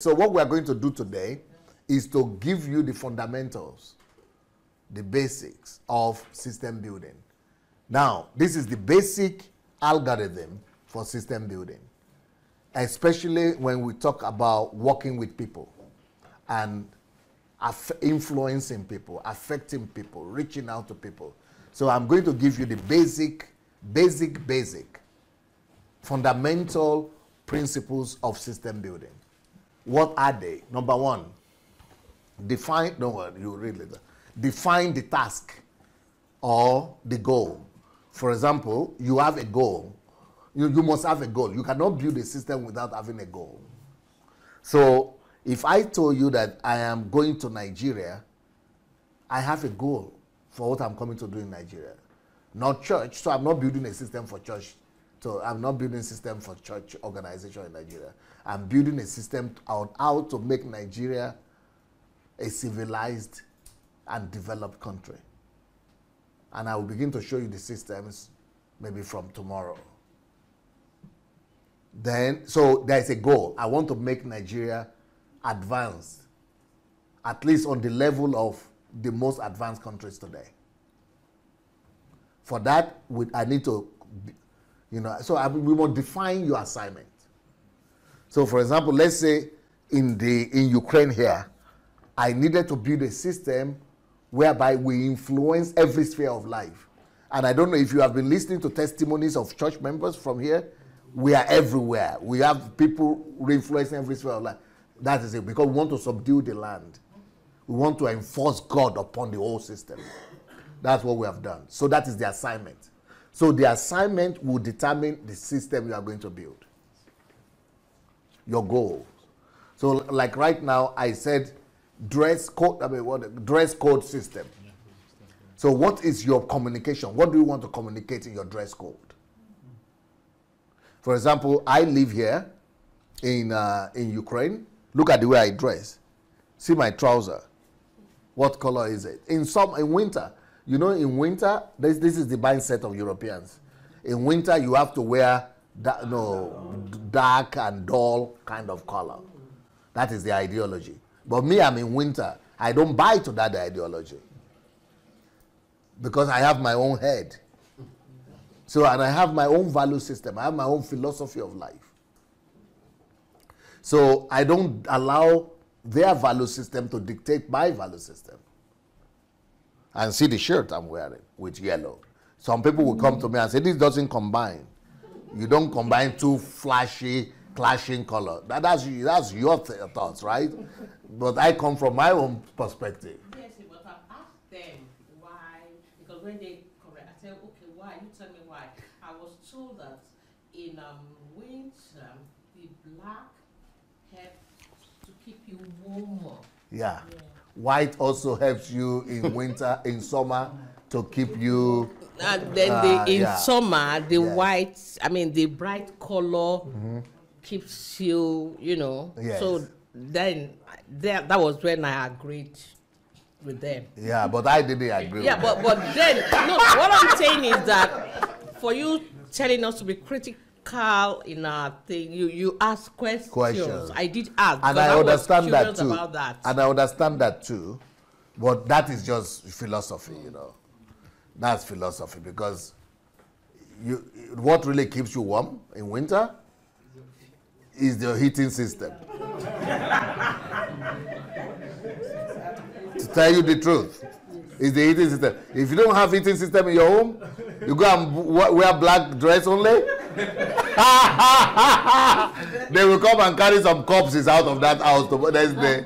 So what we are going to do today is to give you the fundamentals, the basics of system building. Now, this is the basic algorithm for system building, especially when we talk about working with people and influencing people, affecting people, reaching out to people. So I'm going to give you the basic fundamental principles of system building. What are they? Number one, define the task or the goal. For example, you have a goal. You must have a goal. You cannot build a system without having a goal. So if I told you that I am going to Nigeria, I have a goal for what I'm coming to do in Nigeria. Not church, so I'm not building a system for church. So I'm not building a system for church organization in Nigeria. I'm building a system on how to make Nigeria a civilized and developed country. And I will begin to show you the systems maybe from tomorrow. Then, so there's a goal. I want to make Nigeria advanced, at least on the level of the most advanced countries today. For that, I need to, we must define your assignment. So, for example, let's say in Ukraine here, I needed to build a system whereby we influence every sphere of life. And I don't know if you have been listening to testimonies of church members from here. We are everywhere. We have people influencing every sphere of life. That is it, because we want to subdue the land. We want to enforce God upon the whole system. That's what we have done. So that is the assignment. So the assignment will determine the system you are going to build. Your goals. So like right now, I said dress code system. So what is your communication? What do you want to communicate in your dress code? For example, I live here in Ukraine. Look at the way I dress. See my trouser. What color is it? In winter, in winter, this is the mindset of Europeans. In winter, you have to wear dark and dull kind of color. That is the ideology. But me, I'm in winter. I don't buy to that ideology because I have my own head. So, and I have my own value system. I have my own philosophy of life. So I don't allow their value system to dictate my value system. And see the shirt I'm wearing with yellow. Some people will come to me and say, this doesn't combine. You don't combine two flashy, clashing colors. That's your thoughts, right? But I come from my own perspective. Yes, but I've asked them why, because when they correct, I said, okay, why? You tell me why. I was told that in winter, the black helps to keep you warmer. Yeah. White also helps you in winter, in summer, to keep you. And then in summer, the white, the bright color keeps you, Yes. So then that was when I agreed with them. Yeah, but I didn't agree. Yeah, but then, no, what I'm saying is that for you telling us to be critical in our thing, you ask questions. I did ask, and I understand that too. About that. And I understand that too, but that is just philosophy, That's philosophy, because what really keeps you warm in winter is the heating system. To tell you the truth, it's the heating system. If you don't have heating system in your home, you go and wear black dress only. They will come and carry some corpses out of that house the next day.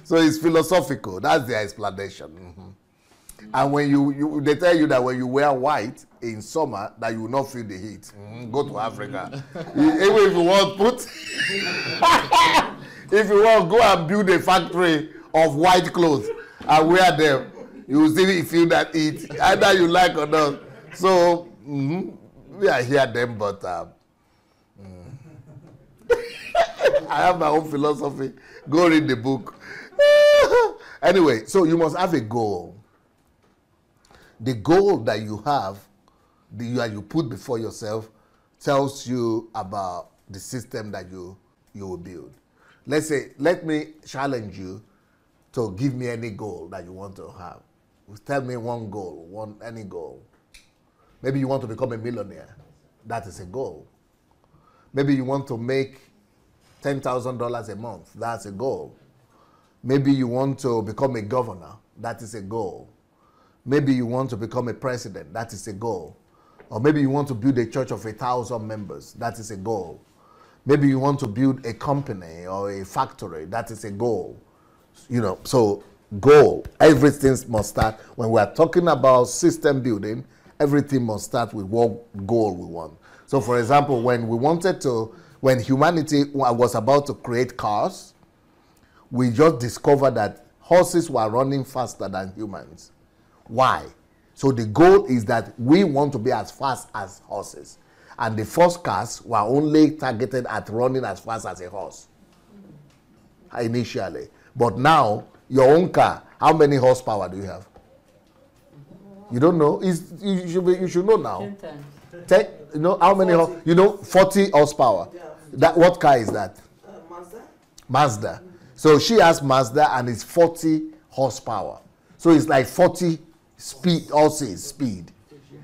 So it's philosophical. That's the explanation. And when they tell you that when you wear white in summer, that you will not feel the heat. Go to Africa. Even if you want if you want, go and build a factory of white clothes and wear them. You will still feel that heat, either you like or not. So we are here then, but I have my own philosophy. Go read the book. Anyway, so you must have a goal. The goal that you have, you put before yourself, tells you about the system that you you will build. Let's say, let me challenge you to give me any goal that you want to have. Tell me one goal, any goal. Maybe you want to become a millionaire. That is a goal. Maybe you want to make $10,000 a month. That's a goal. Maybe you want to become a governor. That is a goal. Maybe you want to become a president. That is a goal. Or maybe you want to build a church of 1,000 members. That is a goal. Maybe you want to build a company or a factory. That is a goal. You know, so goal. Everything must start. When we are talking about system building, everything must start with what goal we want. So for example, when humanity was about to create cars, we just discovered that horses were running faster than humans. Why? So the goal is that we want to be as fast as horses. And the first cars were only targeted at running as fast as a horse initially. But now, your own car, how many horsepower do you have? You don't know? You should know now. 10 times. You know how many? 40 horsepower. Yeah. What car is that? Mazda. So she has Mazda and it's 40 horsepower. So it's like 40 horses speed.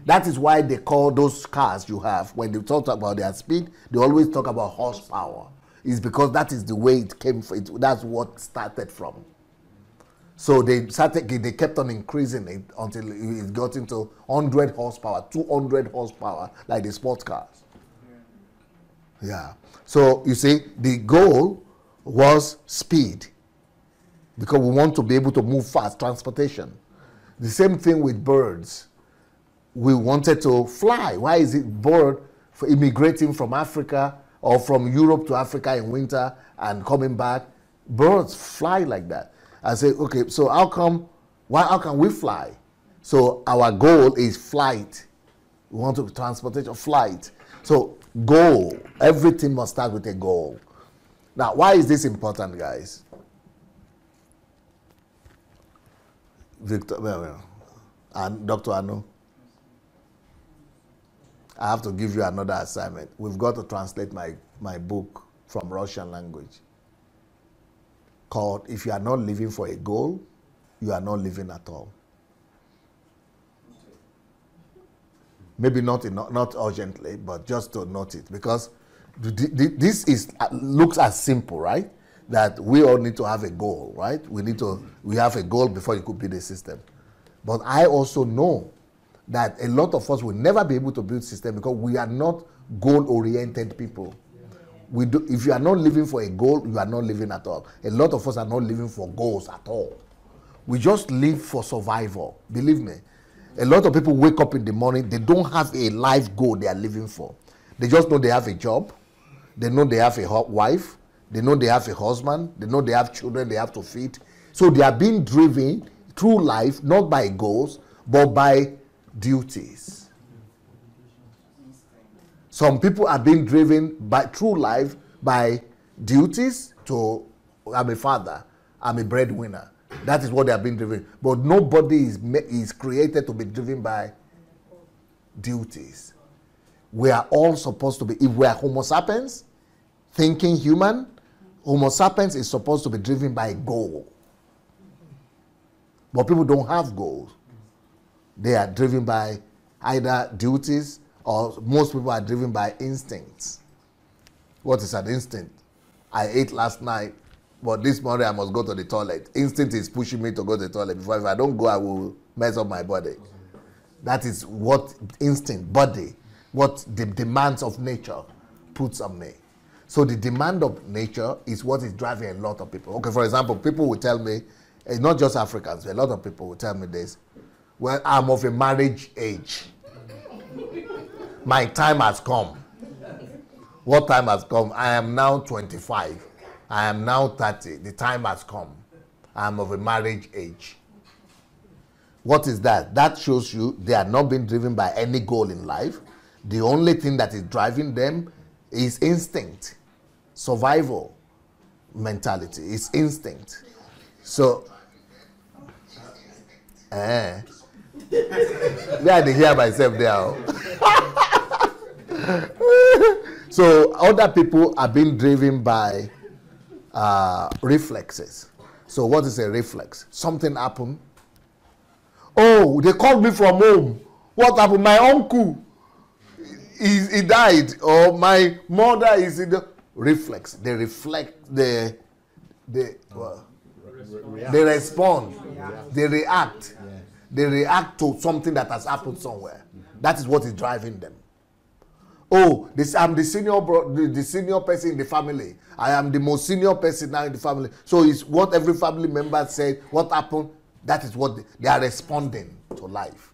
That is why they call those cars you have, when they talk about their speed, they always talk about horsepower. It's because that is the way it came from. That's what started from. So they kept on increasing it until it got into 100 horsepower, 200 horsepower, like the sports cars. Yeah. So you see, the goal was speed, because we want to be able to move fast, transportation. The same thing with birds. We wanted to fly. Why is it bird for immigrating from Africa or from Europe to Africa in winter and coming back? Birds fly like that. I say, okay, so how can we fly? So our goal is flight. We want to transportation, flight. So goal, everything must start with a goal. Now, why is this important, guys? Victor, and Dr. Anu, I have to give you another assignment. We've got to translate my book from Russian language called "If You Are Not Living for a Goal, You Are Not Living at All." Maybe not urgently, but just to note it, because this looks as simple, right? That we all need to have a goal, right? We have a goal before you could build a system. But I also know that a lot of us will never be able to build system because we are not goal-oriented people. If you are not living for a goal, you are not living at all. A lot of us are not living for goals at all. We just live for survival. Believe me. A lot of people wake up in the morning, they don't have a life goal they are living for. They just know they have a job. They know they have a wife. They know they have a husband. They know they have children they have to feed. So they are being driven through life, not by goals, but by duties. Some people are being driven through life by duties to, I'm a father, I'm a breadwinner. That is what they are being driven. But nobody is created to be driven by duties. We are all supposed to be, if we are Homo sapiens, thinking human, Homo sapiens is supposed to be driven by a goal. But people don't have goals. They are driven by either duties, or most people are driven by instincts. What is an instinct? I ate last night, but this morning I must go to the toilet. Instinct is pushing me to go to the toilet. Before, if I don't go, I will mess up my body. That is what instinct, body, what the demands of nature puts on me. So the demand of nature is what is driving a lot of people. Okay, for example, people will tell me, it's not just Africans, a lot of people will tell me this. Well, I'm of a marriage age. My time has come. What time has come? I am now 25. I am now 30. The time has come. I am of a marriage age. What is that? That shows you they are not being driven by any goal in life. The only thing that is driving them is instinct, survival mentality. It's instinct. So, I didn't hear myself there. So other people are being driven by reflexes. So what is a reflex? Something happened. Oh, they called me from home. What happened? My uncle, he died, or my mother is in the reflex. They reflect, they respond, they react. They react to something that has happened somewhere. That is what is driving them. Oh, I'm the senior person in the family. I am the most senior person now in the family. So it's what every family member said. What happened? That is what they are responding to life.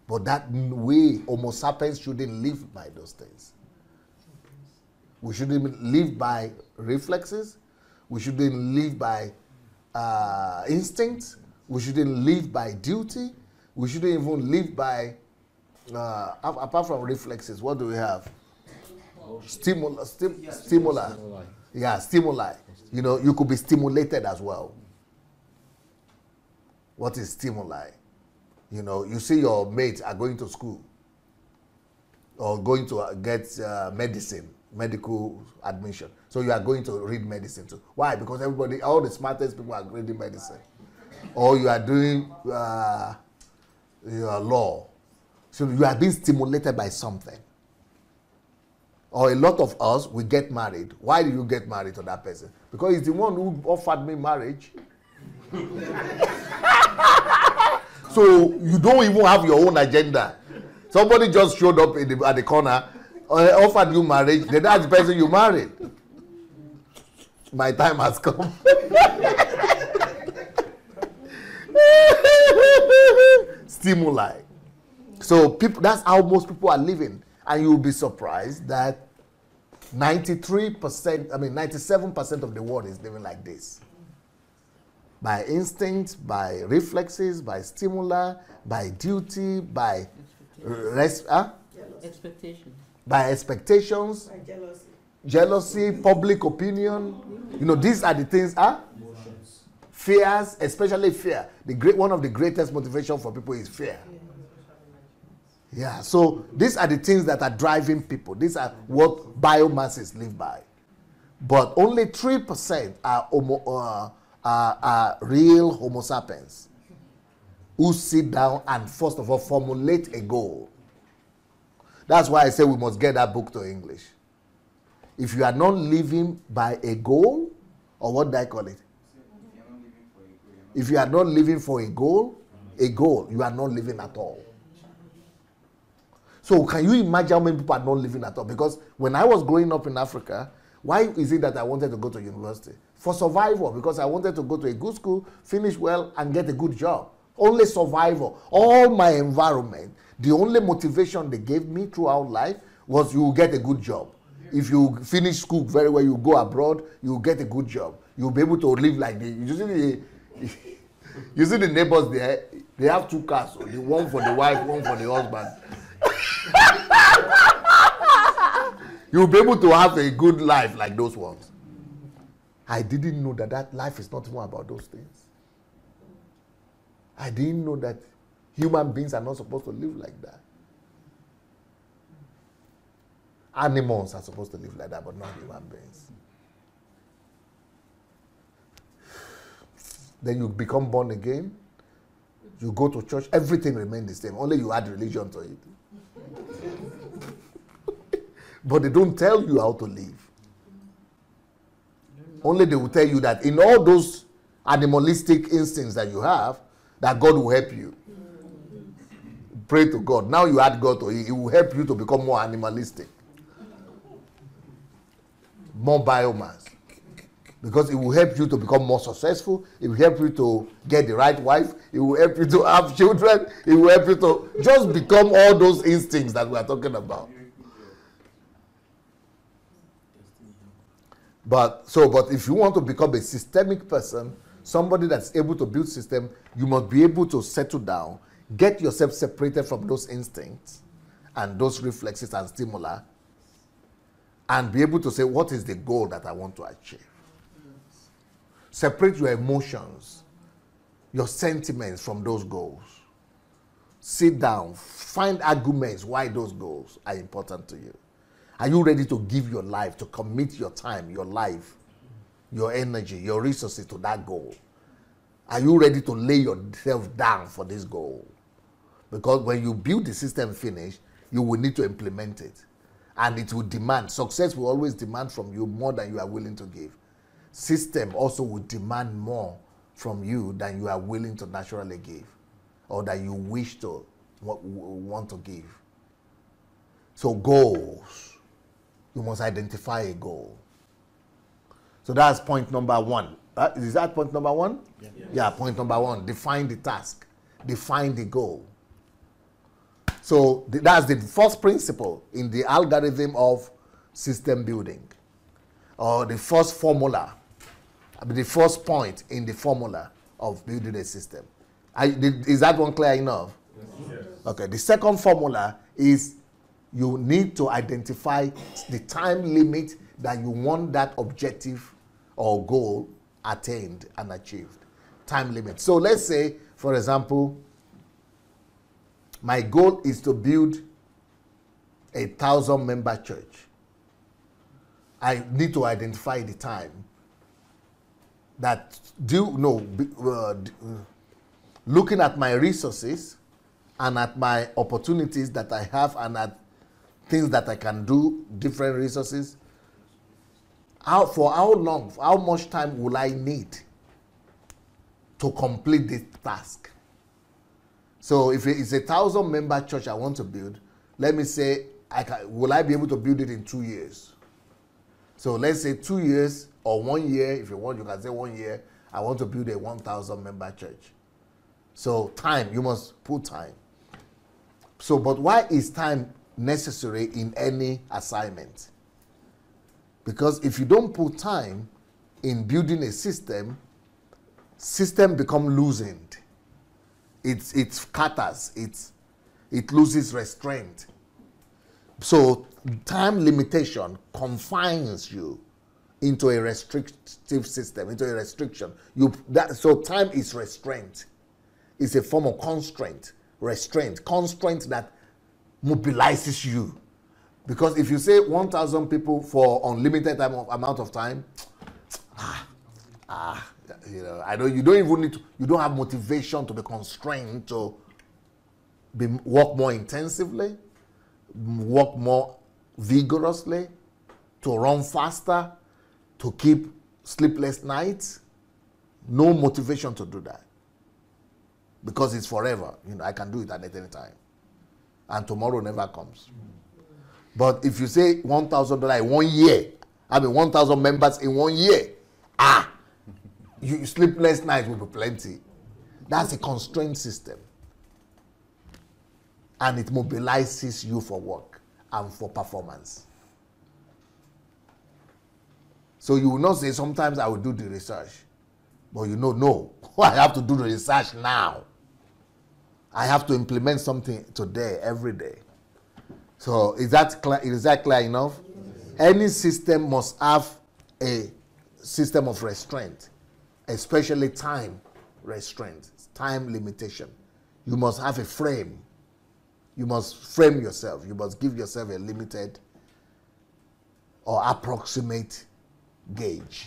But that way, Homo sapiens shouldn't live by those things. We shouldn't live by reflexes. We shouldn't live by instincts. We shouldn't live by duty. We shouldn't even live by, apart from reflexes, what do we have? Stimuli. Yeah, stimuli. You know, you could be stimulated as well. What is stimuli? You know, you see your mates are going to school or going to get medical admission. So you are going to read medicine too. Why? Because everybody, all the smartest people are reading medicine. Or you are doing your law. So you are being stimulated by something. Or a lot of us, we get married. Why do you get married to that person? Because he's the one who offered me marriage. So you don't even have your own agenda. Somebody just showed up at the corner, offered you marriage, then that's the person you married. My time has come. Stimuli. So people, that's how most people are living. And you'll be surprised that 97% of the world is living like this. By instinct, by reflexes, by stimuli, by duty, by expectations. By expectations, By jealousy, public opinion. You know, these are the things, fears, especially fear. One of the greatest motivation for people is fear. Yeah, so these are the things that are driving people. These are what biomasses live by. But only 3% are real Homo sapiens who sit down and first of all formulate a goal. That's why I say we must get that book to English. If you are not living by a goal, or what do I call it? If you are not living for a goal, you are not living at all. So can you imagine how many people are not living at all? Because when I was growing up in Africa, why is it that I wanted to go to university? For survival, because I wanted to go to a good school, finish well, and get a good job. Only survival. All my environment, the only motivation they gave me throughout life was you will get a good job. If you finish school very well, you go abroad, you will get a good job. You'll be able to live like this. You see the neighbors there, they have 2 cars. So one for the wife, one for the husband. You'll be able to have a good life like those ones. I didn't know that life is not even about those things. I didn't know that human beings are not supposed to live like that. Animals are supposed to live like that, but not human beings. Then you become born again. You go to church. Everything remains the same. Only you add religion to it. But they don't tell you how to live. Only they will tell you that in all those animalistic instincts that you have, that God will help you. Pray to God. Now you add God to it. It will help you to become more animalistic. More biomass. Because it will help you to become more successful. It will help you to get the right wife. It will help you to have children. It will help you to just become all those instincts that we are talking about. But if you want to become a systemic person, somebody that's able to build system, you must be able to settle down, get yourself separated from those instincts and those reflexes and stimuli, and be able to say, what is the goal that I want to achieve? Separate your emotions, your sentiments from those goals. Sit down, find arguments why those goals are important to you. Are you ready to give your life, to commit your time, your life, your energy, your resources to that goal? Are you ready to lay yourself down for this goal? Because when you build the system finish, you will need to implement it. And it will demand, success will always demand from you more than you are willing to give. System also will demand more from you than you are willing to naturally give, or that you wish to want to give. So goals. You must identify a goal. So that's point number one. Is that point number one? Yes. Yeah, point number one. Define the task. Define the goal. So that's the first principle in the algorithm of system building, or the first formula, the first point in the formula of building a system. Is that one clear enough? Yes. Okay. The second formula is you need to identify the time limit that you want that objective or goal attained and achieved. Time limit. So let's say, for example, my goal is to build a 1,000-member church. I need to identify the time that looking at my resources and at my opportunities that I have and at things that I can do, different resources, for how long, how much time will I need to complete this task? So if it's a 1,000-member church I want to build, let me say, will I be able to build it in 2 years? So let's say 2 years or 1 year, if you want, you can say 1 year, I want to build a 1,000-member church. So time, you must put time. So, but why is time necessary in any assignment? Because if you don't put time in building a system become loosened. It scatters, it loses restraint. So time limitation confines you into a restrictive system, into a restriction. So time is restraint. It's a form of constraint, restraint that mobilizes you. Because if you say 1,000 people for unlimited amount of time, I know you don't even need to, you don't have motivation to be constrained to work more intensively, work more vigorously, to run faster, to keep sleepless nights. No motivation to do that. Because it's forever. I can do it at any time. And tomorrow never comes. But if you say $1,000 in 1 year, 1,000 members in 1 year, sleepless nights will be plenty. That's a constraint system. And it mobilizes you for work and for performance. So you will not say, sometimes I will do the research. But no, I have to do the research now. I have to implement something today, every day. So is that clear enough? Yes. Any system must have a system of restraint, especially time restraint, time limitation. You must have a frame. You must frame yourself. You must give yourself a limited or approximate gauge.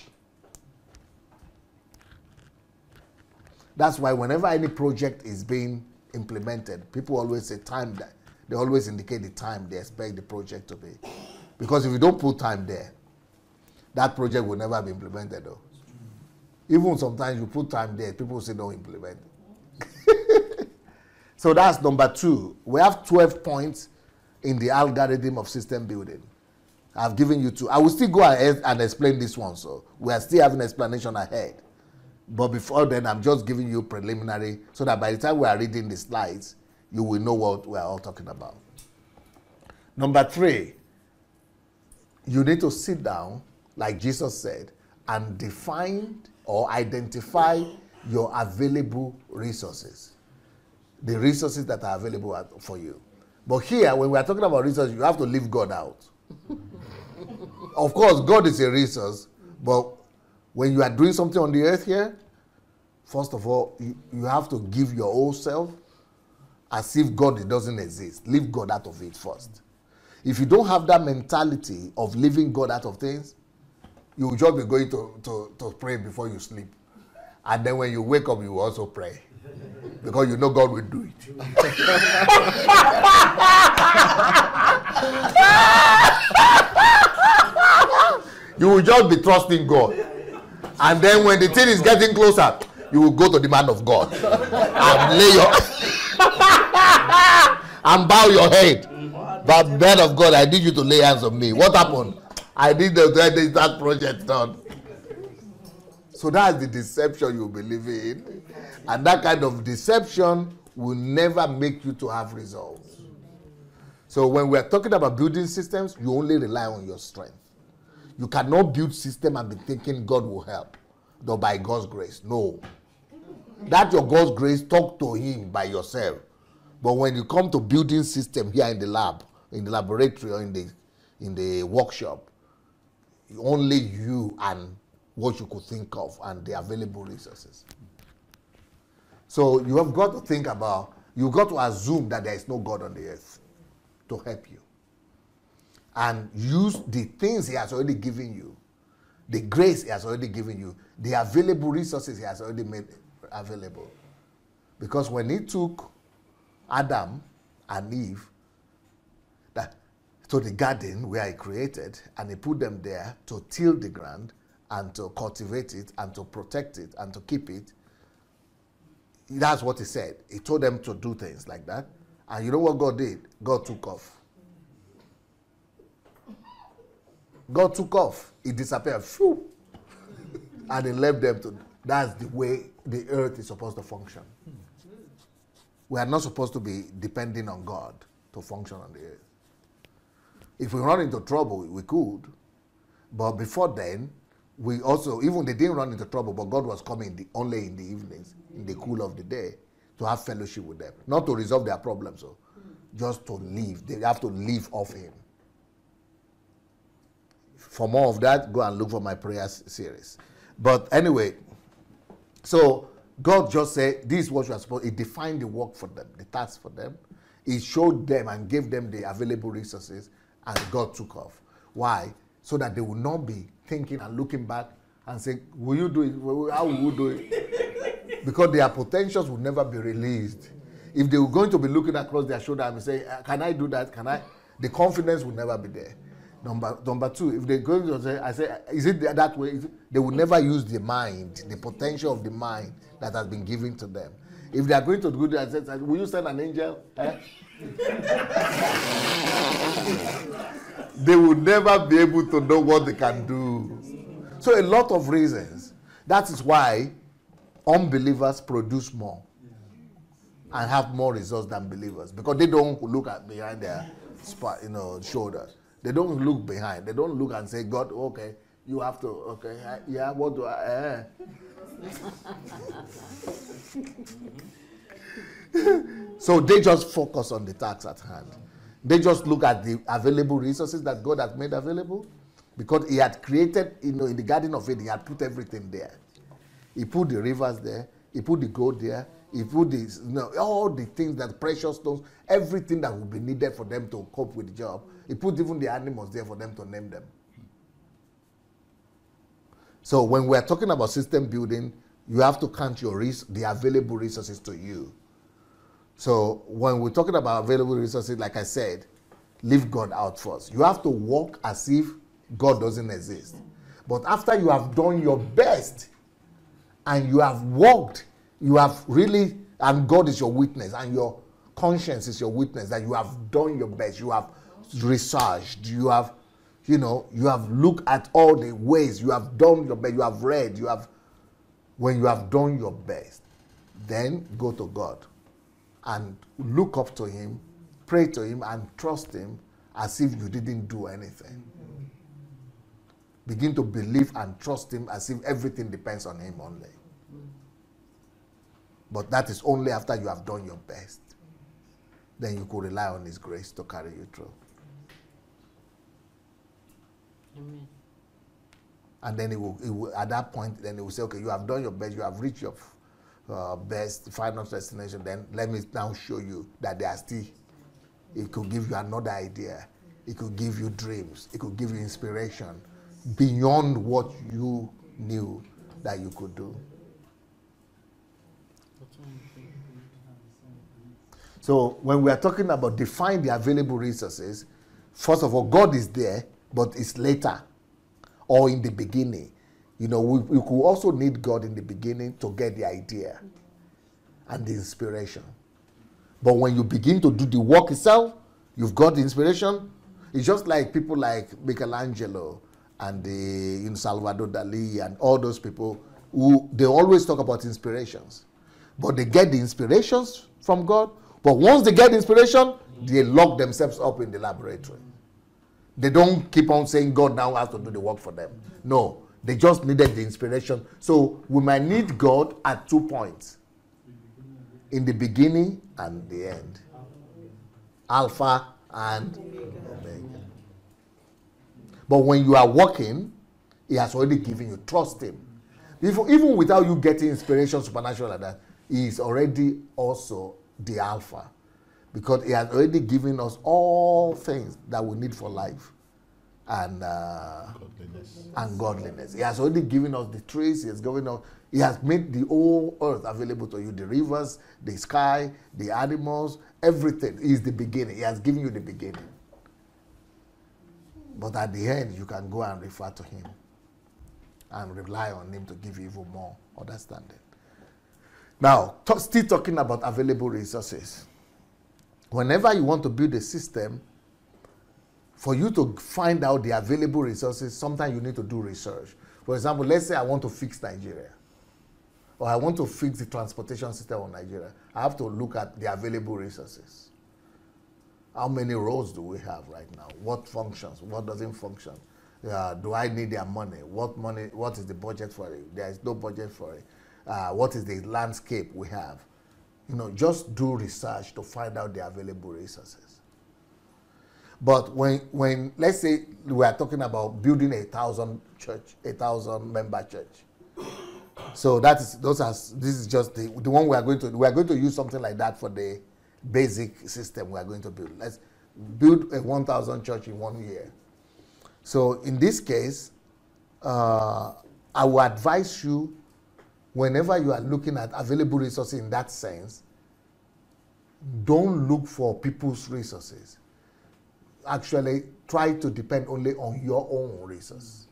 That's why whenever any project is being implemented, people always say time that. They always indicate the time they expect the project to be. Because if you don't put time there, that project will never be implemented though. Even sometimes you put time there, people say don't implement. So that's number 2. We have 12 points in the algorithm of system building. I've given you 2. I will still go ahead and explain this one. So we are still having explanation ahead. But before then, I'm just giving you preliminary so that by the time we are reading the slides, you will know what we are all talking about. Number 3, you need to sit down, like Jesus said, and define or identify your available resources. The resources that are available for you. But here, when we are talking about resources, you have to leave God out. Of course, God is a resource, but when you are doing something on the earth here, first of all, you have to give your whole self as if God doesn't exist. Leave God out of it first. If you don't have that mentality of leaving God out of things, you will just be going to pray before you sleep. And then when you wake up, you will also pray. Because you know God will do it. You will just be trusting God. And then when the thing is getting closer, you will go to the man of God and lay your and bow your head. But man of God, I need you to lay hands on me. What happened? I need that project done. So that's the deception you'll be living in. And that kind of deception will never make you to have results. So when we're talking about building systems, you only rely on your strength. You cannot build system and be thinking God will help. Though by God's grace. No. That's your God's grace. Talk to him by yourself. But when you come to building system here in the lab, in the laboratory or in the workshop, only you and what you could think of and the available resources. So you have got to think about, you've got to assume that there is no God on the earth to help you. And use the things he has already given you, the grace he has already given you, the available resources he has already made available. Because when he took Adam and Eve to the garden where he created, and he put them there to till the ground and to cultivate it and to protect it and to keep it, that's what he said. He told them to do things like that. And you know what God did? God took off. God took off. He disappeared. Phew. And he left them to. That's the way the earth is supposed to function. We are not supposed to be depending on God to function on the earth. If we run into trouble, we could. But before then, we also, even they didn't run into trouble, but God was coming only in the evenings, in the cool of the day, to have fellowship with them. Not to resolve their problems, so just to live. They have to live off him. For more of that, go and look for my prayer series. But anyway, so God just said, this is what you are supposed to. He defined the work for them, the task for them. He showed them and gave them the available resources, and God took off. Why? So that they will not be thinking and looking back and saying, will you do it? How will you do it? Because their potentials will never be released. If they were going to be looking across their shoulder and say, can I do that? Can I? The confidence will never be there. Number two, if they're going to say, I say, is it that way? They will never use the mind, the potential of the mind that has been given to them. If they are going to do that, I say, will you send an angel? They will never be able to know what they can do. So a lot of reasons. That is why unbelievers produce more and have more results than believers, because they don't look at behind their shoulders. They don't look behind. They don't look and say, God, okay, you have to, okay, yeah, what do I, So they just focus on the task at hand. They just look at the available resources that God has made available, because he had created, in the Garden of Eden, he had put everything there. He put the rivers there. He put the gold there. He put all the things, that precious stones, everything that would be needed for them to cope with the job. He put even the animals there for them to name them. So when we're talking about system building, you have to count the available resources to you. So when we're talking about available resources, like I said, leave God out first. You have to walk as if God doesn't exist. But after you have done your best and you have walked, you have really, and God is your witness, and your conscience is your witness that you have done your best. You have researched, you have looked at all the ways, you have done your best, you have read, when you have done your best, then go to God and look up to him, pray to him, and trust him as if you didn't do anything. Begin to believe and trust him as if everything depends on him only. But that is only after you have done your best. Then you could rely on his grace to carry you through. Amen. And then he will, at that point, then he will say, okay, you have done your best, you have reached your best final destination, then let me now show you that there are still, it could give you another idea. It could give you dreams. It could give you inspiration beyond what you knew that you could do. So when we are talking about define the available resources, first of all, God is there, but it's later or in the beginning. You know, we could also need God in the beginning to get the idea and the inspiration. But when you begin to do the work itself, you've got the inspiration. It's just like people like Michelangelo and the Salvador Dali and all those people who they always talk about inspirations. But they get the inspirations from God. But once they get inspiration, they lock themselves up in the laboratory. They don't keep on saying God now has to do the work for them. No, they just needed the inspiration. So we might need God at 2 points. In the beginning and the end. Alpha and Omega. But when you are working, He has already given you. Trust Him. Even without you getting inspiration, supernatural like that, He is already also the Alpha. Because He has already given us all things that we need for life. And godliness. He has already given us the trees. He has made the whole earth available to you. The rivers, the sky, the animals, everything is the beginning. He has given you the beginning. But at the end, you can go and refer to Him and rely on Him to give you even more understanding. Now, still talking about available resources. Whenever you want to build a system, for you to find out the available resources, sometimes you need to do research. For example, let's say I want to fix Nigeria, or I want to fix the transportation system of Nigeria. I have to look at the available resources. How many roads do we have right now? What functions? What doesn't function? Do I need their money? What is the budget for it? There is no budget for it. What is the landscape we have? You know, just do research to find out the available resources. But when let's say we are talking about building 1,000 member church. So this is just the one we are going to use something like that for the basic system we are going to build. Let's build a 1,000 church in 1 year. So in this case, I will advise you, whenever you are looking at available resources in that sense, don't look for people's resources. Actually, try to depend only on your own resource.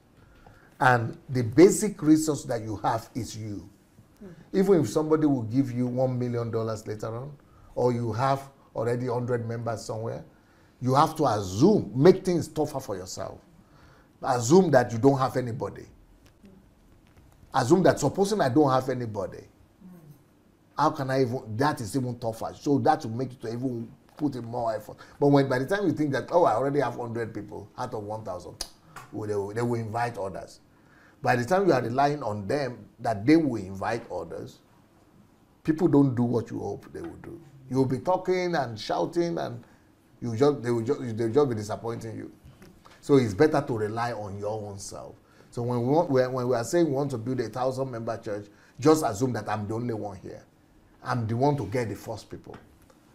And the basic resource that you have is you. Even if somebody will give you $1 million later on, or you have already 100 members somewhere, you have to make things tougher for yourself. Assume that you don't have anybody. Assume that supposing I don't have anybody, how can that is even tougher. So that will make you to even put in more effort. But by the time you think that, I already have 100 people out of 1,000, they will invite others. By the time you are relying on them that they will invite others, people don't do what you hope they will do. You will be talking and shouting, and they will just be disappointing you. So it's better to rely on your own self. So when we are saying we want to build 1,000 member church, just assume that I'm the only one here. I'm the one to get the first people.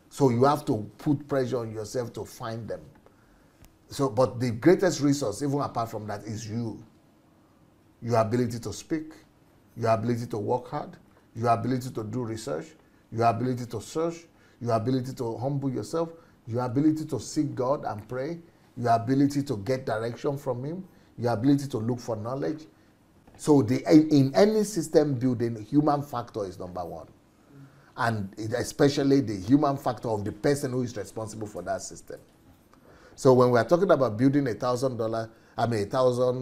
So you have to put pressure on yourself to find them. So, but the greatest resource, even apart from that, is you. Your ability to speak, your ability to work hard, your ability to do research, your ability to search, your ability to humble yourself, your ability to seek God and pray, your ability to get direction from Him, your ability to look for knowledge. So in any system building, human factor is number one. And especially the human factor of the person who is responsible for that system. So when we are talking about building 1,000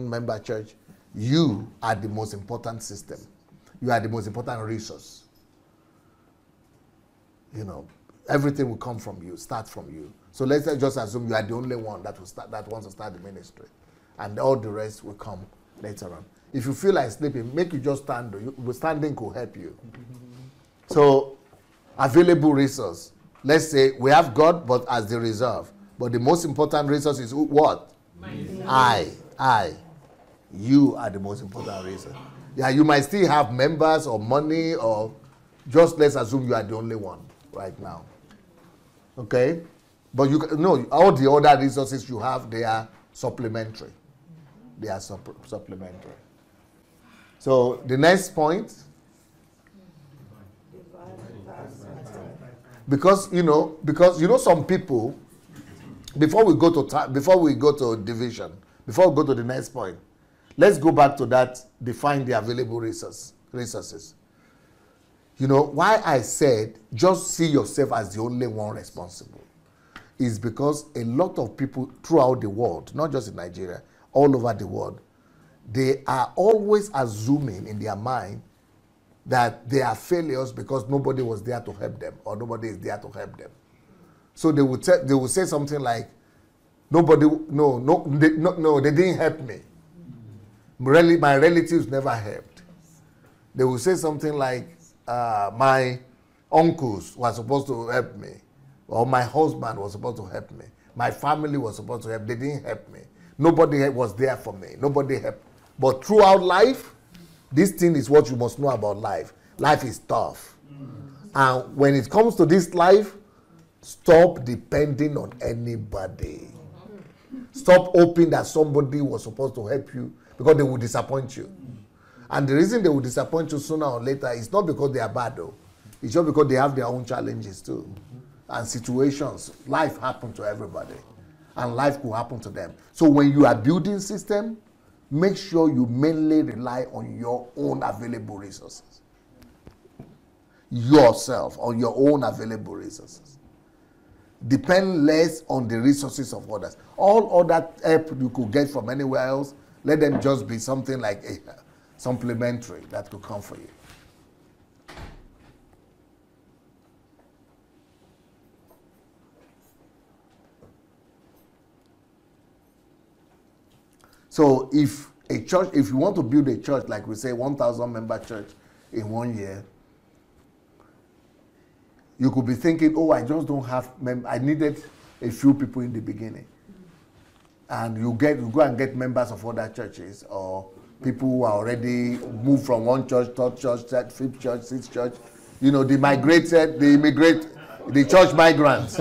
member church, you are the most important system. You are the most important resource. You know, everything will come from you, start from you. So let's just assume you are the only one that wants to start the ministry, and all the rest will come later on. If you feel like sleeping, make you just stand. Standing could help you. So, available resource. Let's say we have God, but as the reserve. But the most important resource is what? I. You are the most important resource. Yeah, you might still have members or money, or just let's assume you are the only one right now. Okay? But no, all the other resources you have, they are supplementary. They are supplementary. So the next point, because some people, before we go to division, before we go to the next point, let's go back to that. Define the available resources. Why I said just see yourself as the only one responsible is because a lot of people throughout the world, not just in Nigeria, all over the world, they are always assuming in their mind that they are failures because nobody was there to help them or nobody is there to help them. So they would say something like, they didn't help me. My relatives never helped. They would say something like, my uncles were supposed to help me, or my husband was supposed to help me. My family was supposed to help. They didn't help me. Nobody was there for me. Nobody helped. But throughout life, this thing is what you must know about life. Life is tough. And when it comes to this life, stop depending on anybody. Stop hoping that somebody was supposed to help you because they will disappoint you. And the reason they will disappoint you sooner or later is not because they are bad though. It's just because they have their own challenges too. And situations. Life happens to everybody. And life will happen to them. So when you are building system, make sure you mainly rely on your own available resources. Yourself, on your own available resources. Depend less on the resources of others. All other help you could get from anywhere else, let them just be something like a supplementary that could come for you. So if you want to build a church, like we say 1,000 member church in 1 year, you could be thinking, oh, I just don't have, I needed a few people in the beginning. And you go and get members of other churches or people who are already moved from one church, third church, fifth church, sixth church. They church migrants.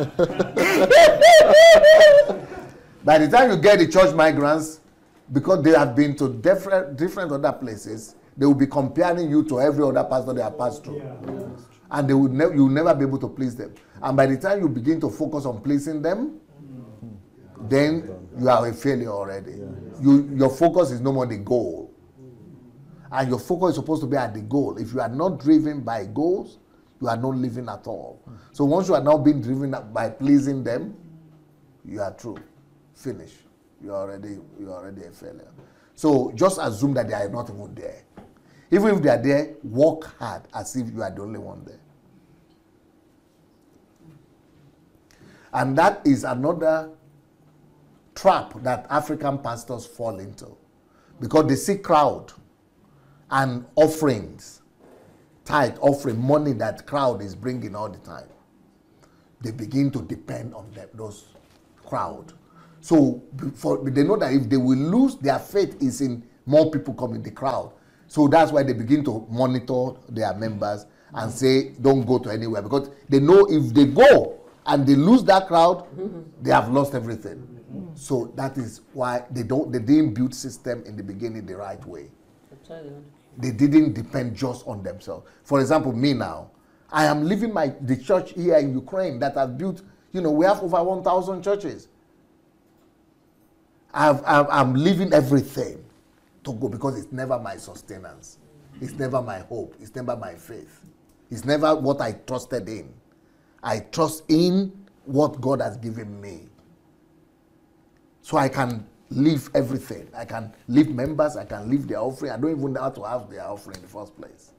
By the time you get the church migrants, because they have been to different other places, they will be comparing you to every other pastor they have passed through. Yeah. And you will never be able to please them. And by the time you begin to focus on pleasing them, then you are a failure already. Your focus is no more the goal. And your focus is supposed to be at the goal. If you are not driven by goals, you are not living at all. So once you are now being driven by pleasing them, you are through. Finish. You're already a failure. So just assume that they are not even there. Even if they are there, work hard as if you are the only one there. And that is another trap that African pastors fall into. Because they see crowd and offerings, tithe offering, money that crowd is bringing all the time. They begin to depend on those crowd. So they know that if they will lose, their faith is in more people coming, the crowd. So that's why they begin to monitor their members and say, don't go to anywhere. Because they know if they go and they lose that crowd, they have lost everything. So that is why they didn't build system in the beginning the right way. They didn't depend just on themselves. For example, me now, I am leaving the church here in Ukraine that I've built. We have over 1,000 churches. I'm leaving everything to go because it's never my sustenance. It's never my hope. It's never my faith. It's never what I trusted in. I trust in what God has given me. So I can leave everything. I can leave members. I can leave their offering. I don't even know how to have their offering in the first place.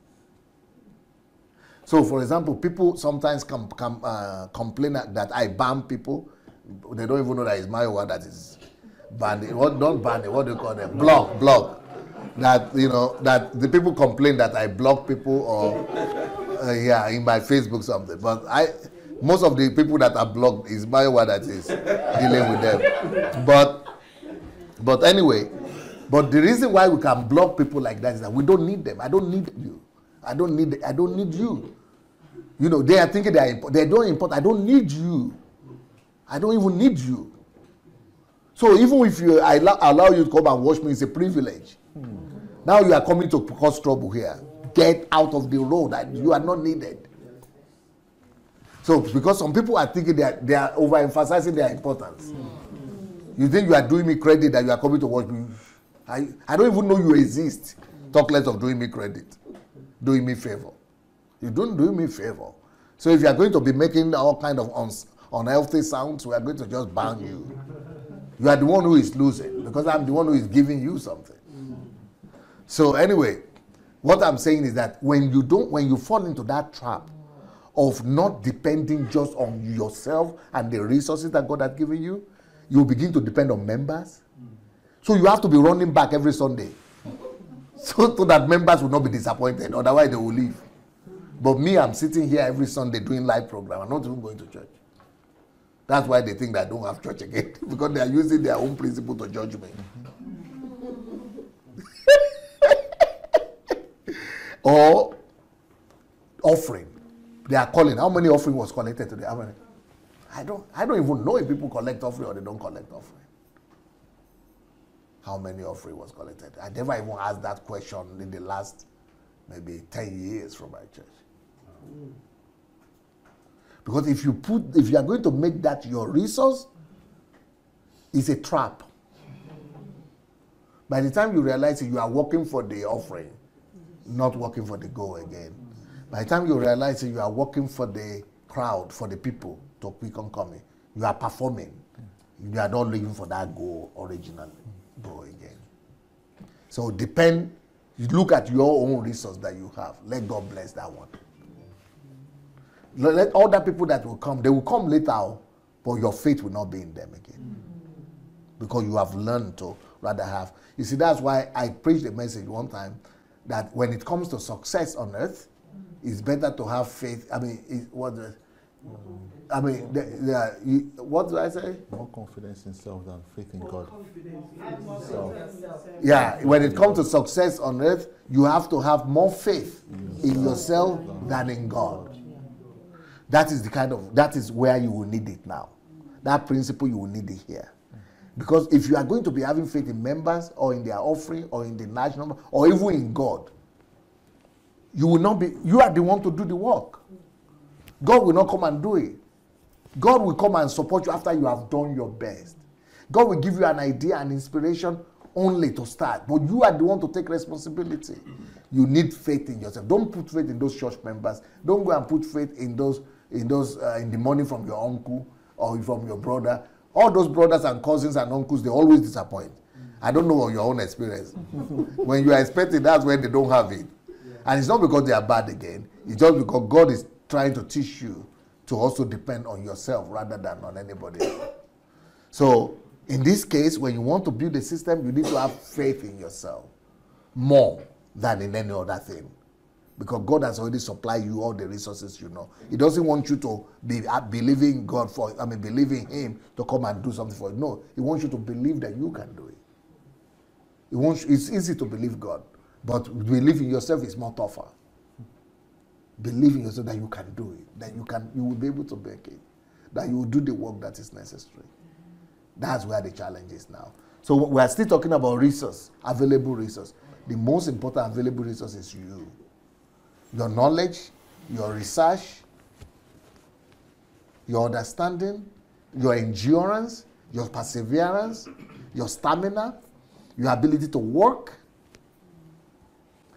So, for example, people sometimes complain that I ban people. They don't even know that it's my word that is ban it. Don't ban it. What do you call them? Block. That that the people complain that I block people or in my Facebook something. But most of the people that are blocked is my word that is dealing with them. But anyway, the reason why we can block people like that is that we don't need them. I don't need you. I don't need you. They are thinking they don't import. I don't need you. I don't even need you. So even if I allow you to come and wash me, it's a privilege. Now you are coming to cause trouble here. Get out of the road. You are not needed. So because some people are thinking they are overemphasizing their importance. You think you are doing me credit that you are coming to watch me. I don't even know you exist. Talk less of doing me credit. Doing me favor. You don't do me favor. So if you are going to be making all kind of unhealthy sounds, we are going to just ban you. You are the one who is losing because I'm the one who is giving you something. So anyway, what I'm saying is that when you fall into that trap of not depending just on yourself and the resources that God has given you, you begin to depend on members. So you have to be running back every Sunday so that members will not be disappointed. Otherwise, they will leave. But me, I'm sitting here every Sunday doing live program. I'm not even going to church. That's why they think that I don't have church again because they are using their own principle to judge me. Or offering. They are calling. How many offering was collected today? I don't even know if people collect offering or they don't collect offering. How many offering was collected? I never even asked that question in the last maybe 10 years from my church. Because if you are going to make that your resource, it's a trap. By the time you realize you are working for the offering, not working for the goal again. By the time you realize you are working for the crowd, for the people to keep on coming, you are performing. You are not living for that goal originally. Go again. So you look at your own resource that you have. Let God bless that one. Let other people that will come, they will come later, but your faith will not be in them again. Because you have learned to rather have. You see, that's why I preached a message one time that when it comes to success on earth, it's better to have faith. I mean, what do I say? More confidence in self than faith in God. Yeah, when it comes to success on earth, you have to have more faith in yourself than in God. That is where you will need it now. That principle, you will need it here. Because if you are going to be having faith in members or in their offering or in the national or even in God, you are the one to do the work. God will not come and do it. God will come and support you after you have done your best. God will give you an idea and inspiration only to start, but you are the one to take responsibility. You need faith in yourself. Don't put faith in those church members. Don't go and put faith in the money from your uncle or from your brother. All those brothers and cousins and uncles, they always disappoint. I don't know your own experience. When you are expecting, that's when they don't have it. And it's not because they are bad again. It's just because God is trying to teach you to also depend on yourself rather than on anybody else. So, in this case, when you want to build a system, you need to have faith in yourself more than in any other thing. Because God has already supplied you all the resources you know. He doesn't want you to be believing believing Him to come and do something for you. No, He wants you to believe that you can do it. It's easy to believe God, but believing yourself is more tougher. Believe in yourself that you can do it, that you will be able to make it, that you will do the work that is necessary. That's where the challenge is now. So we are still talking about available resource. The most important available resource is you. Your knowledge, your research, your understanding, your endurance, your perseverance, your stamina, your ability to work,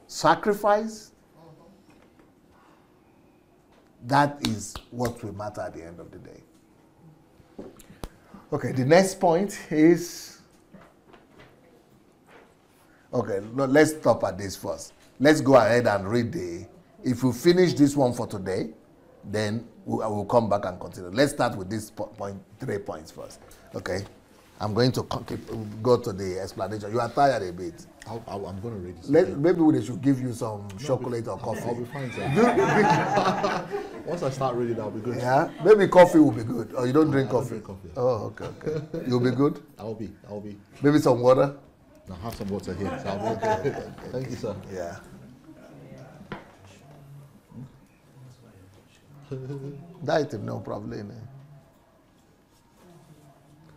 sacrifice. That is what will matter at the end of the day. Okay, the next point is... Okay, let's stop at this first. Let's go ahead and read if we finish this one for today, then I will come back and continue. Let's start with this 3 points first. Okay? I'm going to go to the explanation. You are tired a bit. I'm going to read this. Maybe they should give you some chocolate or coffee. I'll be fine, sir. Once I start reading, I'll be good. Yeah? Maybe coffee will be good. Or you don't drink I don't coffee? drink coffee. Oh, okay. You'll be good? I'll be. Maybe some water? I have some water here, so I'll be okay. Thank you, sir. Yeah. That is no problem.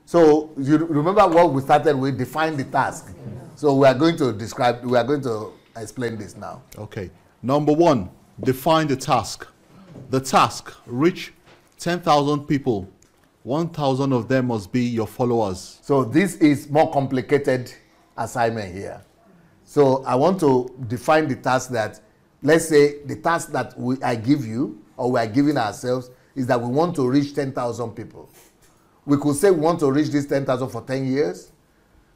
So you remember what we started with? Define the task. So we are going to explain this now. Okay. Number 1, define the task. The task, reach 10,000 people. 1,000 of them must be your followers. So this is more complicated assignment here. So I want to define the task that, let's say the task that I give you, or we are giving ourselves, is that we want to reach 10,000 people. We could say we want to reach this 10,000 for 10 years,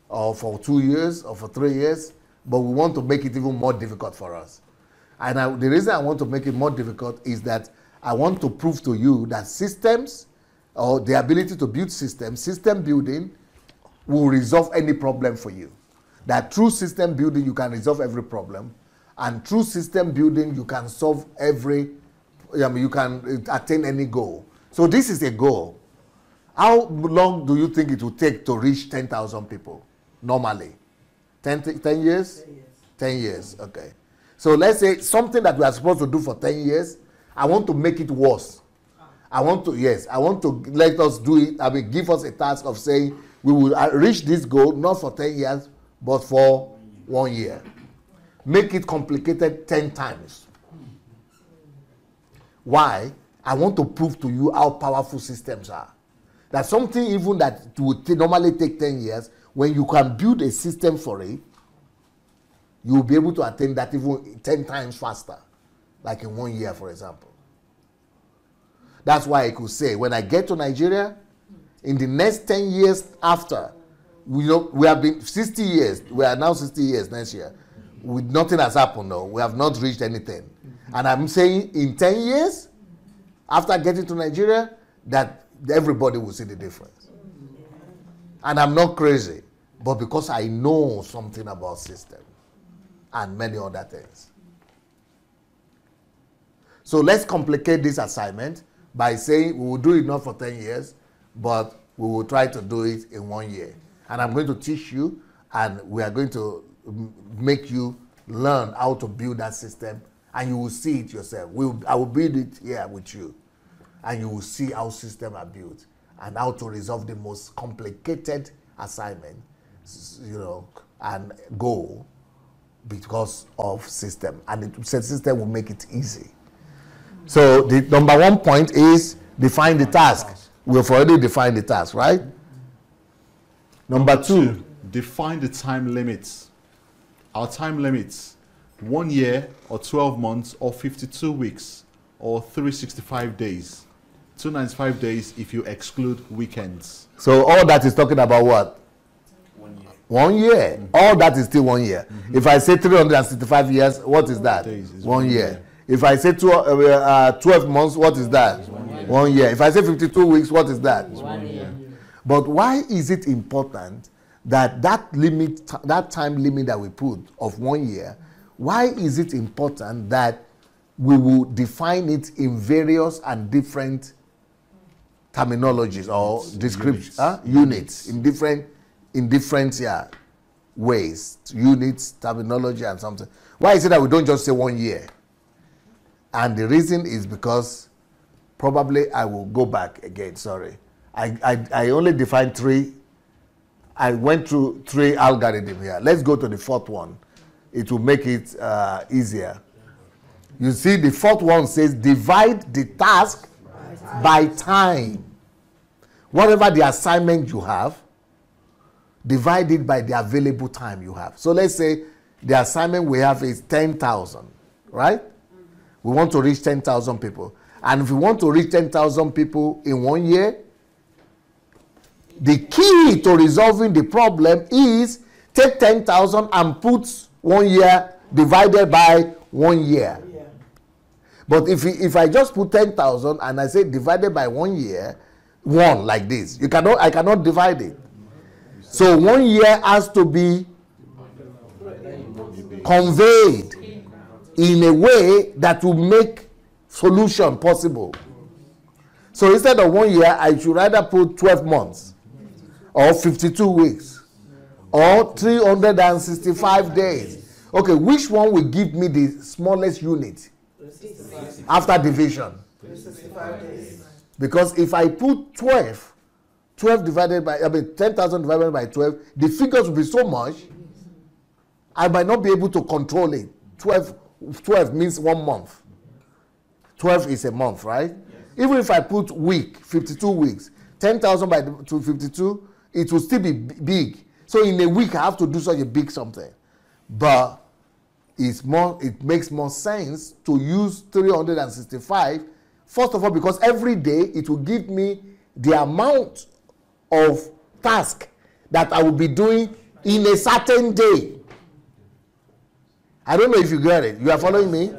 or for 2 years, or for 3 years, but we want to make it even more difficult for us. And the reason I want to make it more difficult is that I want to prove to you that systems, or the ability to build systems, system building will resolve any problem for you. That through system building you can resolve every problem, and through system building you can solve you can attain any goal. So this is a goal. How long do you think it will take to reach 10,000 people normally? 10 years? 10 years. 10 years, okay. So let's say something that we are supposed to do for 10 years, I want to make it worse. I want to let us do it. Give us a task of saying we will reach this goal not for 10 years, but for 1 year. Make it complicated 10 times. Why? I want to prove to you how powerful systems are. That something even that would normally take 10 years, when you can build a system for it, you will be able to attain that even 10 times faster, like in 1 year, for example. That's why I could say, when I get to Nigeria, in the next 10 years after, we have been 60 years, we are now 60 years next year, nothing has happened, no, we have not reached anything. And I'm saying in 10 years, after getting to Nigeria, that everybody will see the difference. And I'm not crazy, but because I know something about system and many other things. So let's complicate this assignment by saying we will do it not for 10 years, but we will try to do it in 1 year. And I'm going to teach you, and we are going to make you learn how to build that system, and you will see it yourself. I will build it here with you, and you will see how systems are built and how to resolve the most complicated assignment, and goal because of system. And the system will make it easy. So the number 1 point is define the task. We've already defined the task, right? Number 2. Define the time limits. Our time limits: 1 year, or 12 months, or 52 weeks, or 365 days. 295 days if you exclude weekends. So all that is talking about what? 1 year. 1 year. All that is still 1 year. If I say 365 years, what is that? Days is 1 year. If I say 12 months, what is that? 1 year. If I say 52 weeks, what is that? 1 year. But why is it important that that time limit that we put of 1 year, why is it important that we will define it in various and different terminologies or descriptions, units in different ways, units, terminology, and something? Why is it that we don't just say 1 year? And the reason is because, probably I will go back again, sorry. I only defined 3. I went through 3 algorithms here. Let's go to the 4th one. It will make it easier. You see, the 4th one says divide the task by time. Whatever the assignment you have, divide it by the available time you have. So let's say the assignment we have is 10,000, right? We want to reach 10,000 people. And if we want to reach 10,000 people in 1 year, the key to resolving the problem is take 10,000 and put 1 year divided by 1 year. Yeah. But if I just put 10,000 and I say divided by 1 year, 1 like this, I cannot divide it. So 1 year has to be conveyed in a way that will make solution possible. So instead of 1 year, I should either put 12 months, or 52 weeks, or 365 days. Okay, which one will give me the smallest unit after division? 365 days. Because if I put 12 12 divided by, 10,000 divided by 12, the figures will be so much, I might not be able to control it. 12 means 1 month. 12 is a month, right? Yes. Even if I put week, 52 weeks, 10,000 by 52, it will still be big. So in a week, I have to do such a big something. But it makes more sense to use 365, first of all, because every day it will give me the amount of task that I will be doing in a certain day. I don't know if you get it. You are following me?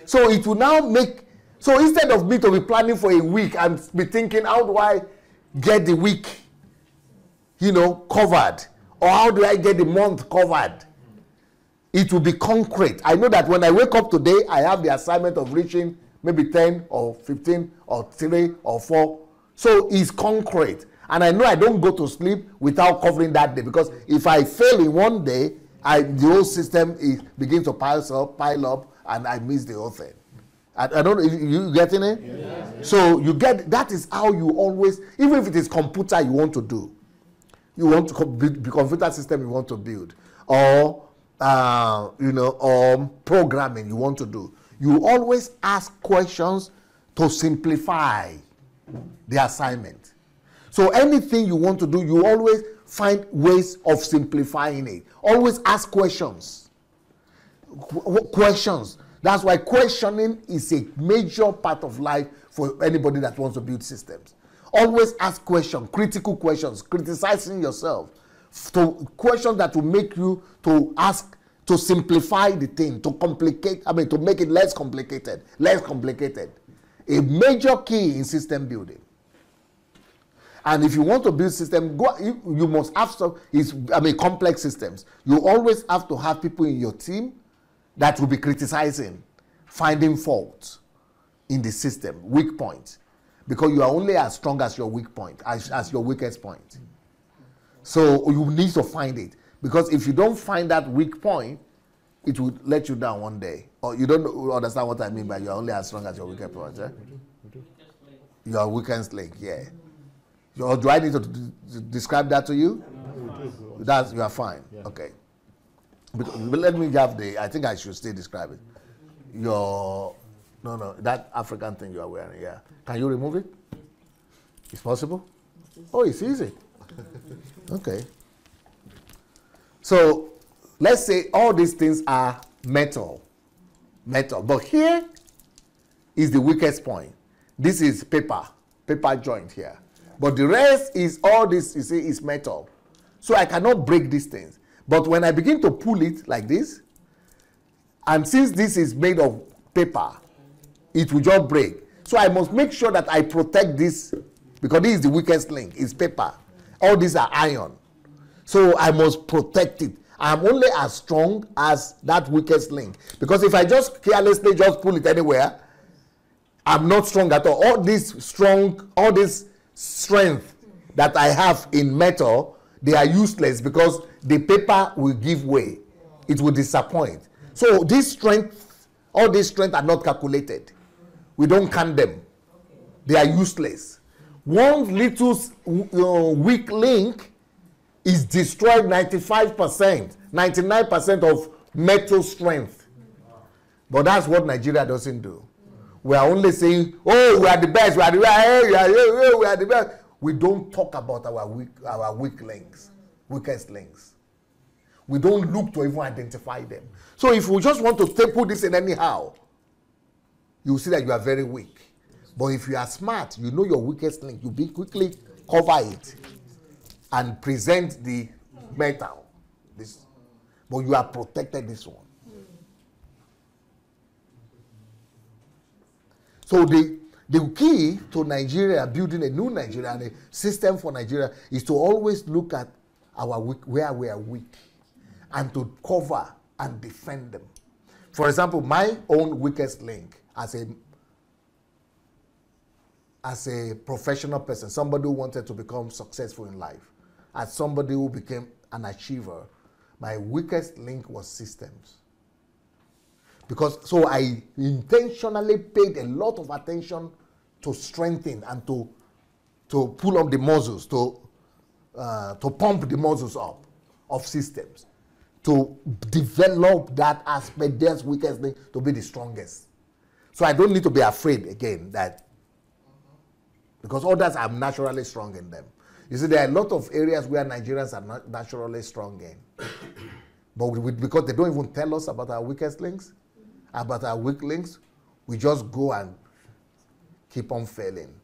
So it will now make, so instead of me to be planning for a week and be thinking, how do I get the week, covered? Or how do I get the month covered? It will be concrete. I know that when I wake up today, I have the assignment of reaching maybe 10 or 15 or 3 or 4. So it's concrete. And I know I don't go to sleep without covering that day, because if I fail in one day, the whole system begins to pile up, and I miss the whole thing. I don't know if you getting it? Yeah. So you get, that is how you always, even if it is computer you want to do, you want to be computer system you want to build, or or programming you want to do, you always ask questions to simplify the assignment. So anything you want to do, you always find ways of simplifying it. Always ask questions. Questions. That's why questioning is a major part of life for anybody that wants to build systems. Always ask questions, critical questions, criticizing yourself. So questions that will make you to ask, to simplify the thing, to to make it less complicated. A major key in system building. And if you want to build system, you must have complex systems. You always have to have people in your team that will be criticizing, finding faults in the system, weak points. Because you are only as strong as your weak point, as your weakest point. So you need to find it. Because if you don't find that weak point, it will let you down one day. Or you don't understand what I mean by you're only as strong as your weakest point. Eh? Your weakest link, yeah. Or do I need to describe that to you? No, you are fine. Yeah. Okay. But let me have I think I should still describe it. That African thing you are wearing, yeah. Can you remove it? It's possible? Oh, it's easy. Okay. So, let's say all these things are metal. But here is the weakest point. This is paper joint here. But the rest is all this, you see, is metal. So I cannot break these things. But when I begin to pull it like this, and since this is made of paper, it will just break. So I must make sure that I protect this, because this is the weakest link, it's paper. All these are iron. So I must protect it. I'm only as strong as that weakest link. Because if I just carelessly just pull it anywhere, I'm not strong at all. All this strength that I have in metal, they are useless because the paper will give way. It will disappoint. So this strength, all this strength are not calculated. We don't count them. They are useless. One little weak link is destroyed 95%, 99% of metal strength. But that's what Nigeria doesn't do. We are only saying, oh, we are the best, we are the best. We don't talk about our weak links, weakest links. We don't look to even identify them. So if we just want to put this in anyhow, you will see that you are very weak. But if you are smart, you know your weakest link, you quickly cover it and present the metal. But you are protected this one. So the key to Nigeria, building a new Nigeria and a system for Nigeria, is to always look at where we are weak and to cover and defend them. For example, my own weakest link as a professional person, somebody who wanted to become successful in life, as somebody who became an achiever, my weakest link was systems. So I intentionally paid a lot of attention to strengthen and to pull up the muscles, to to pump the muscles up of systems, to develop that aspect, their weakest link, to be the strongest. So I don't need to be afraid again that, because others are naturally strong in them. You see, there are a lot of areas where Nigerians are not naturally strong in. But because they don't even tell us about our weakest links, about our weak links, we just go and keep on failing.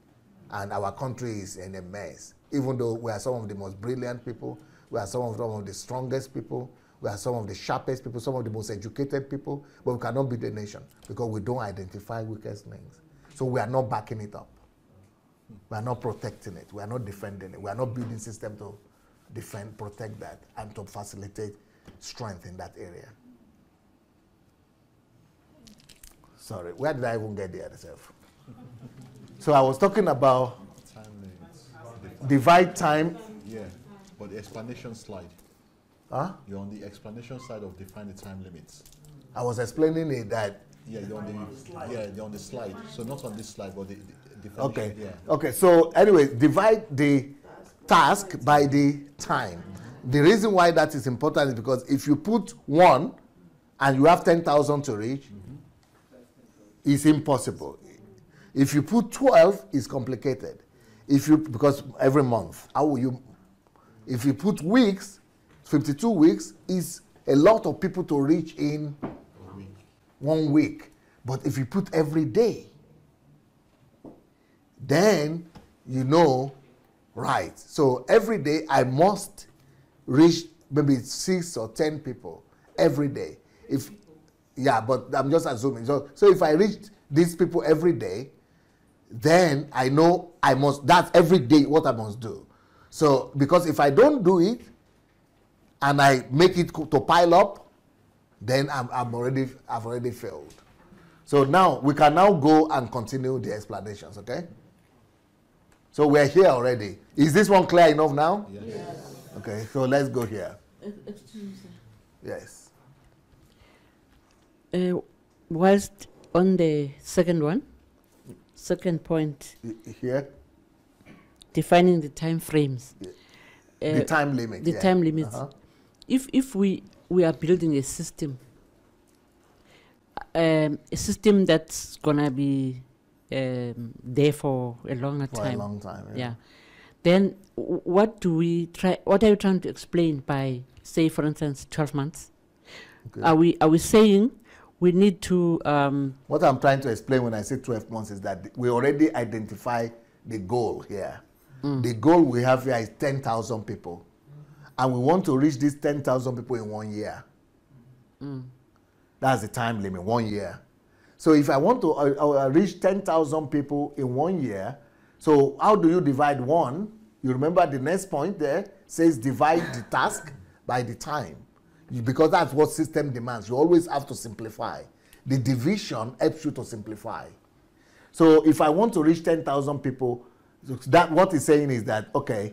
And our country is in a mess. Even though we are some of the most brilliant people, we are some of the strongest people, we are some of the sharpest people, some of the most educated people, but we cannot beat the nation because we don't identify weakest links. So we are not backing it up. We are not protecting it. We are not defending it. We are not building system to defend, protect that, and to facilitate strength in that area. Sorry, where did I even get there? So I was talking about Time limits. divide time. Yeah, but the explanation slide. Huh? You're on the explanation side of define the time limits. I was explaining it that. Yeah, you're on the slide. So not on this slide, but the definition. Okay. Yeah. Okay. So anyway, divide the task by the time. The reason why that is important is because if you put 1 and you have 10,000 to reach, it's impossible. If you put 12, it's complicated. Because every month, how will you? If you put weeks, 52 weeks is a lot of people to reach in 1 week. But if you put every day, then you know, right. So every day I must reach maybe 6 or 10 people every day. Yeah, but I'm just assuming. So if I reach these people every day, then I know that's every day what I must do. So, because if I don't do it, and I make it to pile up, then I've already failed. So now, we can now go and continue the explanations, okay? So we're here already. Is this one clear enough now? Yes. Okay, so let's go here. Excuse me, sir. Yes. Whilst on the second point, Here? defining the time frames. The time limit. The time limits. If we are building a system that's gonna be there for a longer time. For a long time. Yeah. Then what are you trying to explain by, say, for instance, 12 months? Okay. Are we saying we need to? What I'm trying to explain when I say 12 months is that we already identify the goal here. The goal we have here is 10,000 people. And we want to reach these 10,000 people in 1 year. That's the time limit, 1 year. So if I want to reach 10,000 people in 1 year, so how do you divide 1? You remember the next point there says divide the task by the time. Because that's what system demands. You always have to simplify. The division helps you to simplify. So if I want to reach 10,000 people, that what it's saying is that, okay,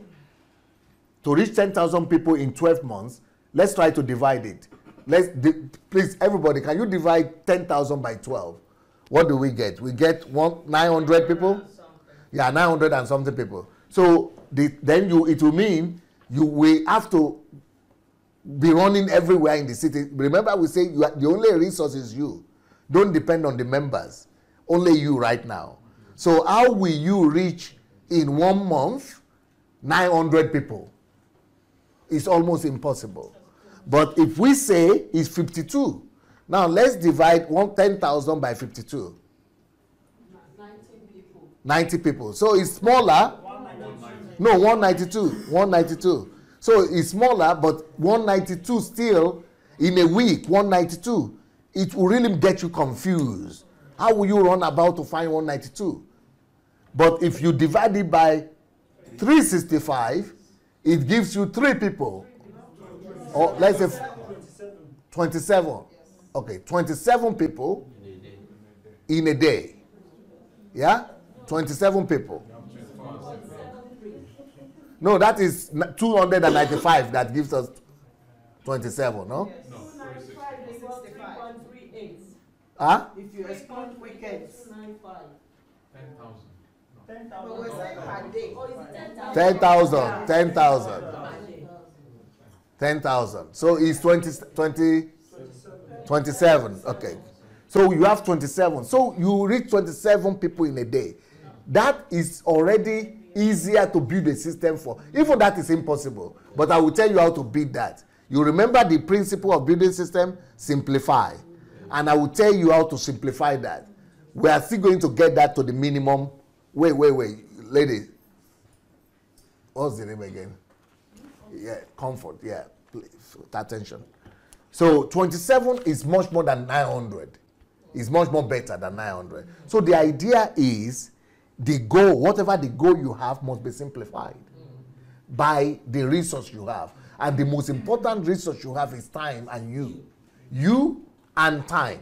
to reach 10,000 people in 12 months, let's try to divide it. Please, everybody, can you divide 10,000 by 12? What do we get? We get 900 people? Yeah, 900 and something people. So then it will mean we have to be running everywhere in the city. Remember, we say the only resource is you. Don't depend on the members. Only you right now. So how will you reach in 1 month 900 people? It's almost impossible. But if we say it's 52, now let's divide 10,000 by 52. 19 people. 90 people. So it's smaller. 192. No, 192. 192. So it's smaller, but 192 still in a week, 192. It will really get you confused. How will you run about to find 192? But if you divide it by 365, it gives you 3 people. Or let's say 27. Okay, 27 people in a day. Yeah? 27 people. No, that is 295 that gives us 27, no? Yes. No, 365. Huh? If you exclude weekends. 295. 10,000. No. But we're saying per day. Oh, is it 10,000. 10,000. 10,000. So it's 27. Okay. So you have 27. So you reach 27 people in a day. That is already easier to build a system for. Even that is impossible. But I will tell you how to build that. You remember the principle of building system? Simplify. And I will tell you how to simplify that. We are still going to get that to the minimum. Wait. Lady. What's the name again? Yeah, comfort. Yeah, please, attention. So 27 is much more than 900. It's much more better than 900. So the idea is the goal, whatever the goal you have, must be simplified by the resource you have. And the most important resource you have is time and you. You and time.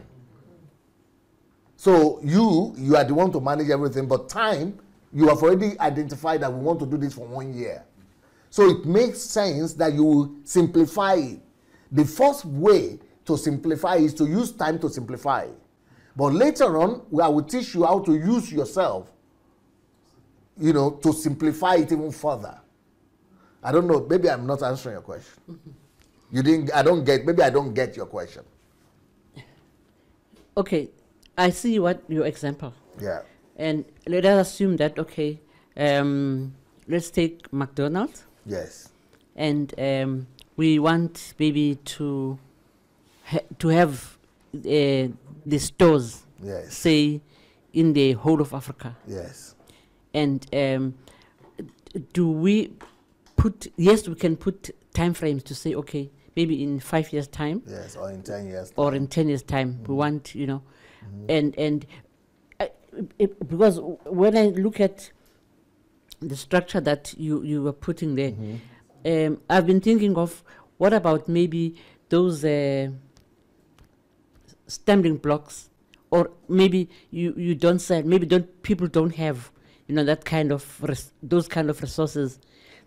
So you are the one to manage everything, but time, you have already identified that we want to do this for 1 year. So it makes sense that you simplify it. The first way to simplify is to use time to simplify. But later on, I will teach you how to use yourself, to simplify it even further. I don't know, maybe I'm not answering your question. Maybe I don't get your question. Okay, I see what your example. Yeah. And let us assume that, okay, let's take McDonald's. Yes. And we want maybe to have the stores, Yes. say, in the whole of Africa. Yes. And do we put, yes, we can put time frames to say, okay, maybe in 5 years' time. Yes, or in 10 years' time. Or in 10 years' time, we want, and because when I look at the structure that you were putting there, I've been thinking of what about maybe those stumbling blocks, or maybe you don't sell, maybe people don't have that kind of those kind of resources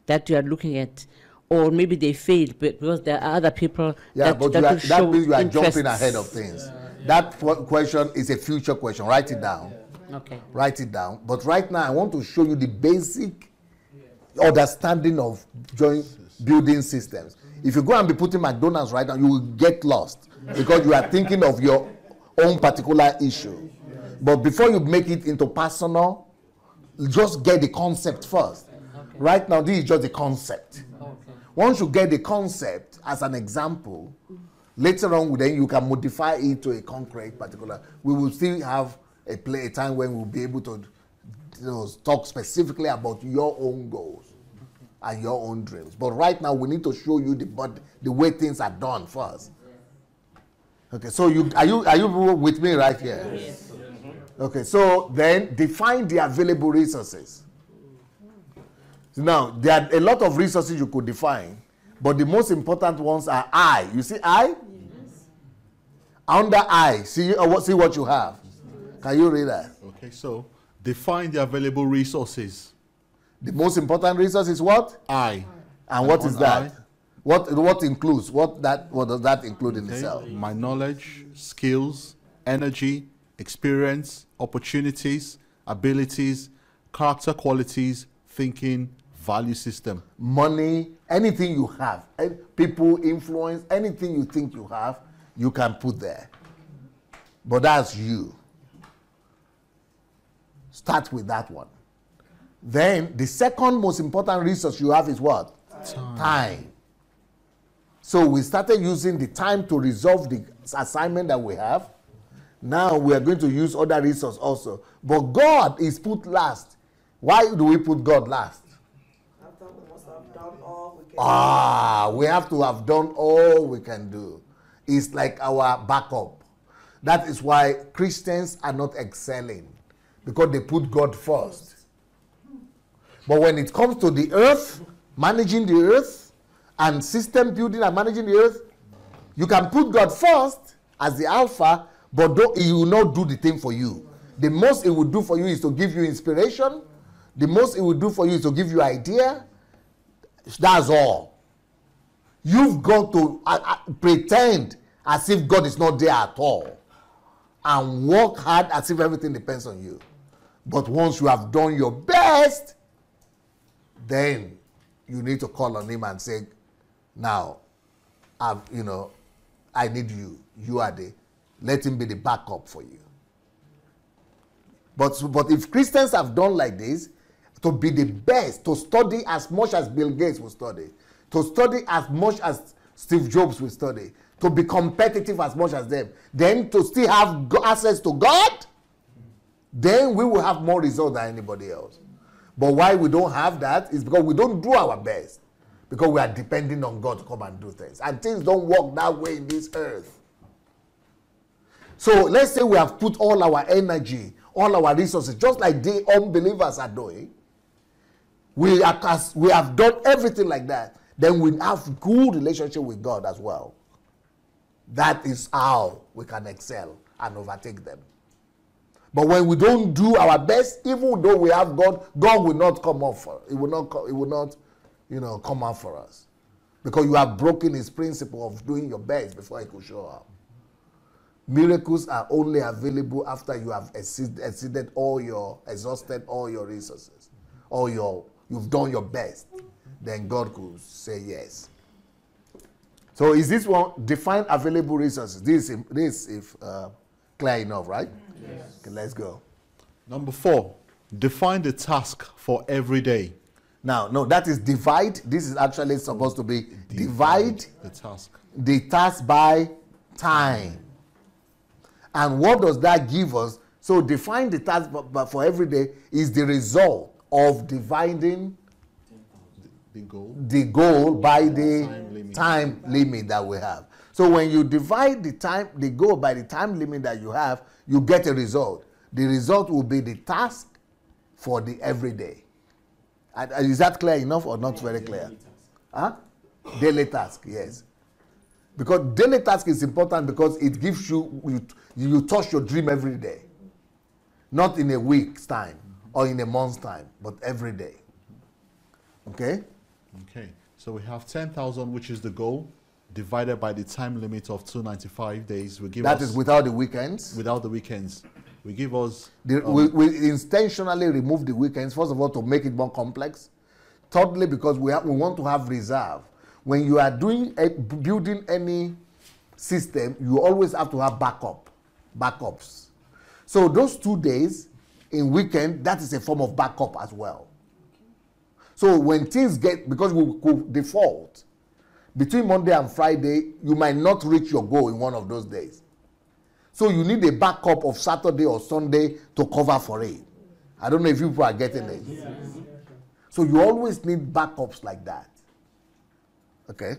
that you are looking at, or maybe they fail because there are other people that means you are interests. jumping ahead of things. That question is a future question. Write it down. Okay. Write it down. But right now, I want to show you the basic understanding of building systems. If you go and be putting McDonald's right now, you will get lost because you are thinking of your own particular issue. But before you make it into personal, just get the concept first. Okay. Right now, this is just the concept. Okay. Once you get the concept as an example, later on, then you can modify it to a concrete particular. We will still have a time when we'll be able to talk specifically about your own goals and your own dreams. But right now, we need to show you the way things are done first. Okay, so are you with me right here? Yes. Okay, so then define the available resources. So now, there are a lot of resources you could define, but the most important ones are I. You see I? Yes. Under I, see what you have. Can you read that? Okay, so define the available resources. The most important resource is what? I. And what is that? What includes? What does that include in itself? My knowledge, skills, energy, experience, opportunities, abilities, character qualities, thinking, value system. Money, anything you have, people, influence, anything you think you have, you can put there. But that's you. Start with that one. Then the second most important resource you have is what? Time. So we started using the time to resolve the assignment that we have. Now we are going to use other resources also. But God is put last. Why do we put God last? After we must have done all we can do. We have to have done all we can do. It's like our backup. That is why Christians are not excelling, because they put God first. But when it comes to the earth, managing the earth, and system building and managing the earth, you can put God first as the alpha, but he will not do the thing for you. The most he will do for you is to give you inspiration. The most he will do for you is to give you idea. That's all. You've got to pretend as if God is not there at all, and work hard as if everything depends on you. But once you have done your best, then you need to call on him and say, now, I need you. You are let him be the backup for you. But if Christians have done like this, to be the best, to study as much as Bill Gates will study, to study as much as Steve Jobs will study, to be competitive as much as them, then to still have access to God, then we will have more results than anybody else. But why we don't have that is because we don't do our best, because we are depending on God to come and do things. And things don't work that way in this earth. So let's say we have put all our energy, all our resources, just like the unbelievers are doing. We have done everything like that. Then we have good relationship with God as well. That is how we can excel and overtake them. But when we don't do our best, even though we have God, God will not come up for it. It will not, come out for us, because you have broken His principle of doing your best before He could show up. Miracles are only available after you have exhausted all your resources, you've done your best. Then God could say yes. So is this one define available resources? This is clear enough, right? Yes. Okay, let's go. Number 4, define the task for every day. Now, no, that is divide. This is actually supposed to be divide the task by time. And what does that give us? So define the task for every day is the result of dividing the goal by the time limit that we have. So when you divide the goal by the time limit that you have, you get a result. The result will be the task for the everyday. Is that clear enough or not very clear? Daily task, yes. Because daily task is important because it gives you touch your dream every day. Not in a week's time or in a month's time, but every day. Okay? Okay. So we have 10,000, which is the goal, divided by the time limit of 295 days. That is without the weekends? Without the weekends. We give us... we intentionally remove the weekends, first of all, to make it more complex. Thirdly, because we want to have reserve. When you are building any system, you always have to have backups. So those 2 days in weekend, that is a form of backup as well. So when things because we could default, between Monday and Friday, you might not reach your goal in one of those days. So you need a backup of Saturday or Sunday to cover for it. I don't know if people are getting it. Yes. So you always need backups like that. Okay?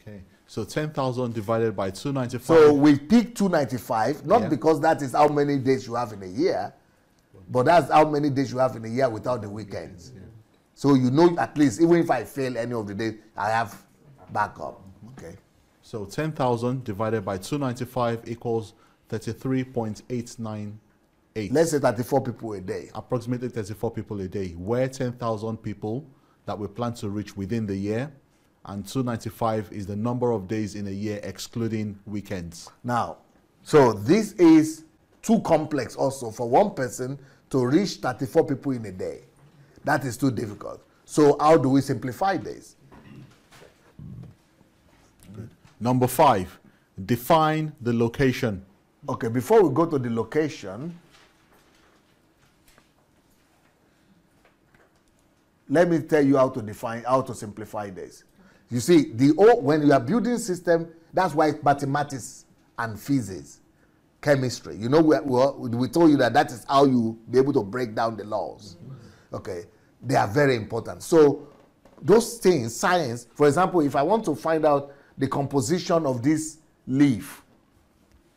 Okay. So 10,000 divided by 295. So we pick 295, not because that is how many days you have in a year, but that's how many days you have in a year without the weekends. Yeah. So you know at least, even if I fail any of the days, I have backup. Okay. So 10,000 divided by 295 equals 33.898. Let's say 34 people a day. Approximately 34 people a day. We're 10,000 people that we plan to reach within the year. And 295 is the number of days in a year excluding weekends. Now, so this is too complex also for one person to reach 34 people in a day. That is too difficult. So how do we simplify this? Good. Number 5, define the location. Okay, before we go to the location, let me tell you how to simplify this. You see, when you are building system, that's why mathematics and physics, chemistry. You know, we told you that is how you be able to break down the laws. Okay, they are very important. So those things, science, for example, if I want to find out the composition of this leaf,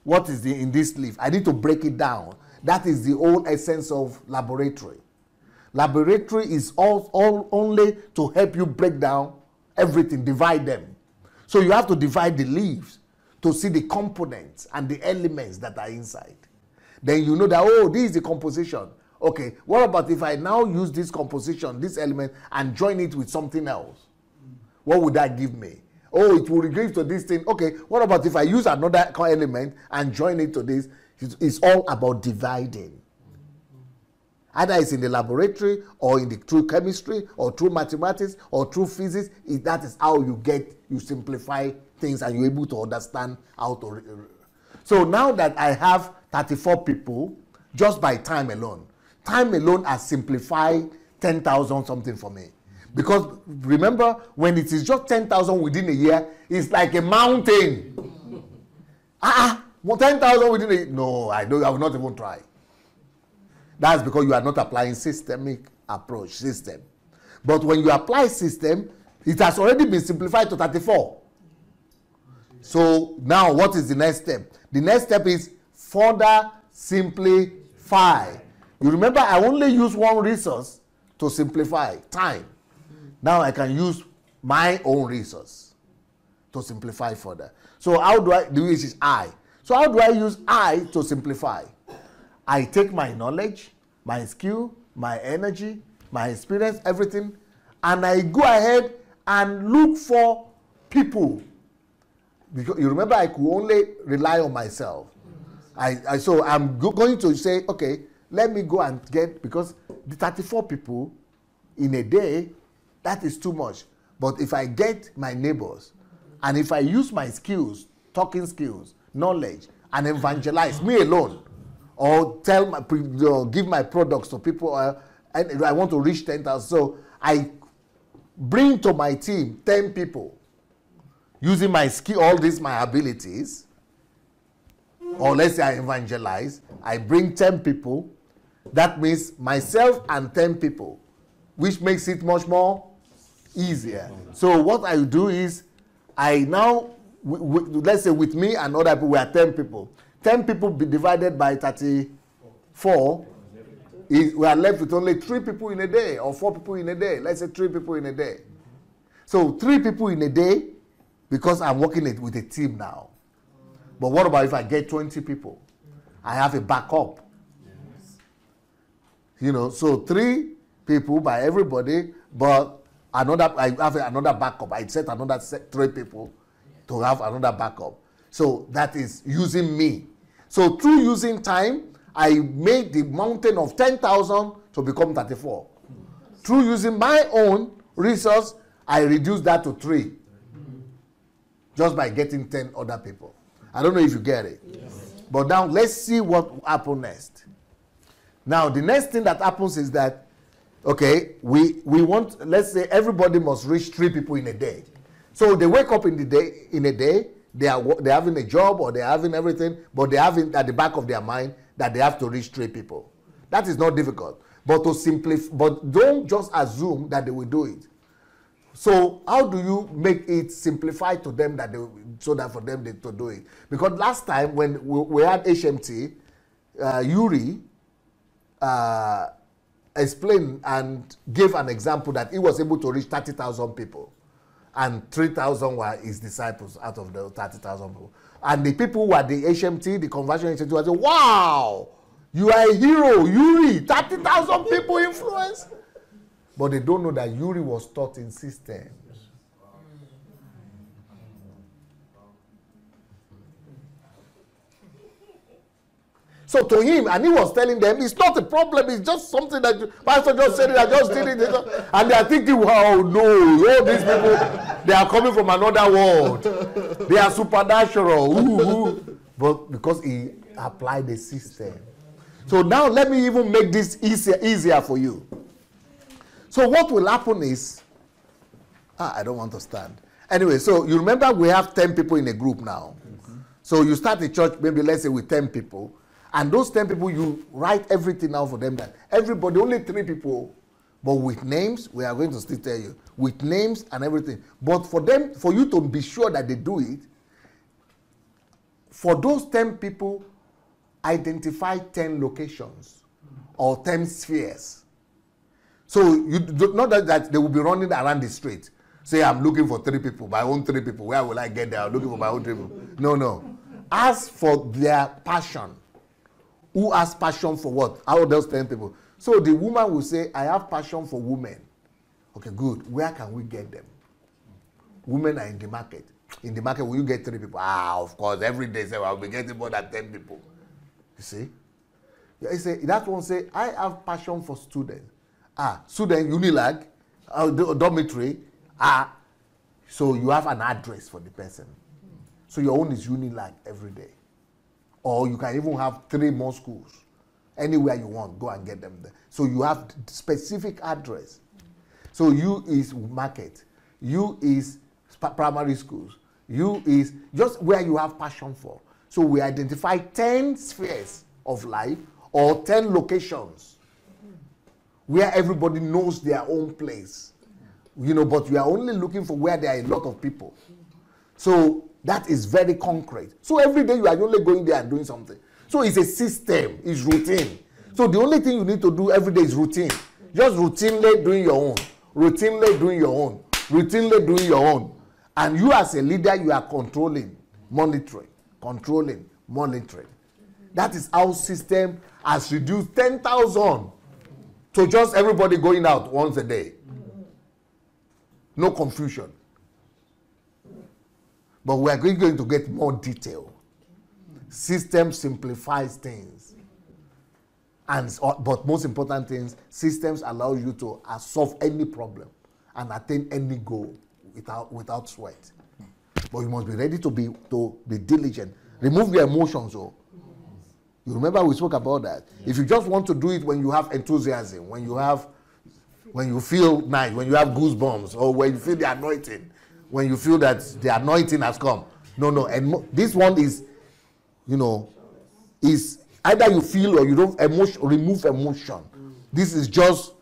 what is in this leaf, I need to break it down. That is the whole essence of laboratory. Laboratory is all only to help you break down everything, divide them. So you have to divide the leaves to see the components and the elements that are inside. Then you know that, this is the composition. Okay, what about if I now use this composition, this element, and join it with something else? What would that give me? It will give to this thing. Okay, what about if I use another element and join it to this? It's all about dividing. Either it's in the laboratory or through chemistry or through mathematics or through physics. That is how you simplify things and you're able to understand how to. So now that I have 34 people, just by time alone has simplified 10,000 something for me. Because remember, when it is just 10,000 within a year, it's like a mountain. 10,000 within a year. No, I will not even try. That's because you are not applying systemic approach, system. But when you apply system, it has already been simplified to 34. So now what is the next step? The next step is further simplify. You remember I only use one resource to simplify, time. Now I can use my own resource to simplify further. So how do I do this? Is I. So how do I use I to simplify? I take my knowledge, my skill, my energy, my experience, everything, and I go ahead and look for people. Because you remember I could only rely on myself. So I'm going to say, okay, let me go and get, because the 34 people in a day, that is too much. But if I get my neighbors, and if I use my skills, talking skills, knowledge, and evangelize me alone, or give my products to people, and I want to reach 10,000. So I bring to my team 10 people, using my skill, all these my abilities, or let's say I evangelize, I bring 10 people. That means myself and 10 people, which makes it much more easier. So what I do is, I now, let's say with me and other people, we are 10 people. 10 people be divided by 34, we are left with only 3 people in a day, or 4 people in a day. Let's say 3 people in a day. So 3 people in a day, because I'm working with a team now. But what about if I get 20 people? I have a backup. You know, so 3 people by everybody, but I have another backup. I set another 3 people to have another backup. So that is using me. So through using time, I made the mountain of 10,000 to become 34. Through using my own resource, I reduced that to 3. Just by getting 10 other people. I don't know if you get it. Yes. But now let's see what happens next. Now the next thing that happens is that, okay, we want, let's say everybody must reach 3 people in a day. So they wake up in a day, they're having a job or they're having everything, but they have it at the back of their mind that they have to reach 3 people. That is not difficult. But to simplify, but don't just assume that they will do it. So how do you make it simplify to them so that for them to do it? Because last time when we had HMT, Yuri explained and gave an example that he was able to reach 30,000 people, and 3,000 were his disciples out of the 30,000 people. And the people who were the HMT, the conversion HMT, were saying, wow, you are a hero, Yuri, 30,000 people influence. But they don't know that Yuri was taught in system. So to him, and he was telling them, it's not a problem, it's just something that Pastor just said it, I just did it. And they are thinking, wow, no, all these people, they are coming from another world. They are supernatural. But because he applied the system. So now let me even make this easier for you. So what will happen is, I don't want to stand. Anyway, so you remember we have 10 people in a group now. So you start a church, maybe let's say with 10 people. And those 10 people, you write everything out for them. That everybody, only 3 people, but with names, we are going to still tell you. With names and everything. But for them, for you to be sure that they do it, for those 10 people, identify 10 locations or 10 spheres. So you do not that they will be running around the street. Say, I'm looking for 3 people, my own 3 people. Where will I get there? I'm looking for my own 3 people. No. Ask for their passion. Who has passion for what? How those 10 people? So the woman will say, I have passion for women. Okay, good. Where can we get them? Women are in the market. In the market, will you get 3 people? Of course, every day, say, I'll be getting more than 10 people. You see? That one say, I have passion for students. Student, Unilag, dormitory. So you have an address for the person. So your own is Unilag every day. Or you can even have 3 more schools. Anywhere you want, go and get them there. So you have specific address. So U is market. U is primary schools. U is just where you have passion for. So we identify 10 spheres of life or 10 locations where everybody knows their own place. But we are only looking for where there are a lot of people. So that is very concrete. So every day you are only going there and doing something. So it's a system, it's routine. So the only thing you need to do every day is routine. Just routinely doing your own. Routinely doing your own. Routinely doing your own. And you as a leader, you are controlling, monitoring. Controlling, monitoring. That is how system has reduced 10,000 to just everybody going out once a day. No confusion. But we are going to get more detail. System simplifies things. But most important things, systems allow you to solve any problem and attain any goal without sweat. But you must be ready to be diligent. Remove your emotions. You remember we spoke about that. If you just want to do it when you have enthusiasm, when you feel nice, when you have goosebumps, or when you feel the anointing, when you feel that the anointing has come. No. And this one is, is either you feel or you don't remove emotion. This is just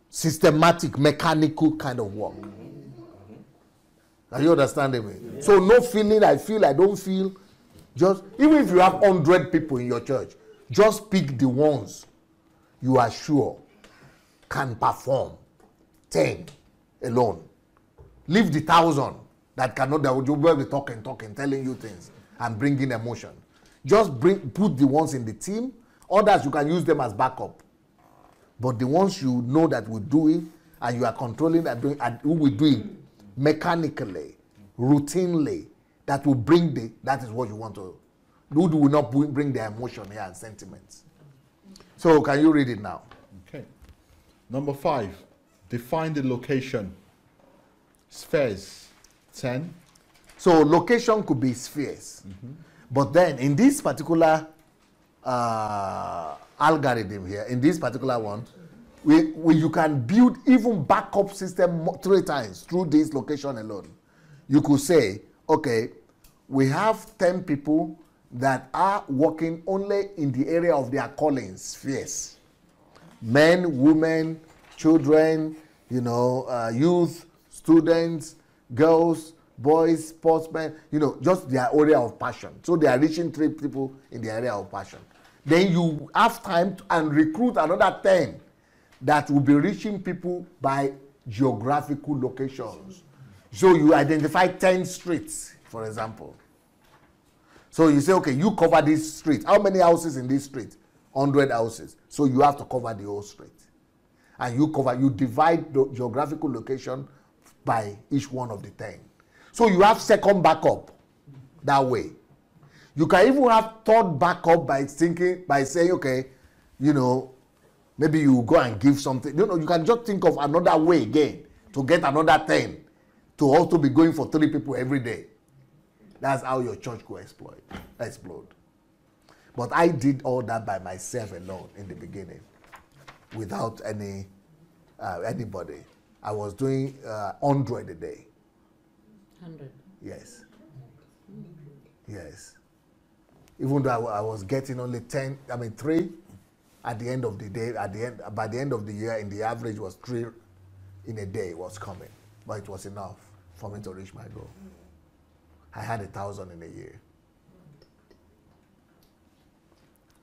systematic, mechanical kind of work. Are you understanding me? Yeah. So no feeling, I feel, I don't feel. Just, even if you have 100 people in your church, just pick the ones you are sure can perform. 10 alone. Leave the 1,000 that cannot, that will be talking, telling you things and bringing emotion. Just put the ones in the team. Others, you can use them as backup. But the ones you know that will do it, and you are controlling and who will do it mechanically, routinely, that will bring that is what you want to do. Who will not bring the emotion here and sentiments. So can you read it now? Okay. Number 5, define the location. Spheres, 10. So location could be spheres. But then in this particular algorithm here, in this particular one, you can build even backup system 3 times through this location alone. You could say, okay, we have 10 people that are working only in the area of their calling spheres. Men, women, children, youth, students, girls, boys, sportsmen, just their area of passion. So they are reaching 3 people in the area of passion. Then you have time and recruit another 10 that will be reaching people by geographical locations. So you identify 10 streets, for example. So you say, okay, you cover this street. How many houses in this street? 100 houses. So you have to cover the whole street. And you divide the geographical location by each one of the 10. So you have second backup that way. You can even have third backup by saying, okay, maybe you go and give something. You can just think of another way again to get another 10 to also be going for 3 people every day. That's how your church could explode. But I did all that by myself alone in the beginning, without anybody. I was doing 100 a day. 100. Yes. Yes. Even though I was getting only 3 at the end of the day, by the end of the year, in the average was 3 in a day was coming. But it was enough for me to reach my goal. I had 1,000 in a year.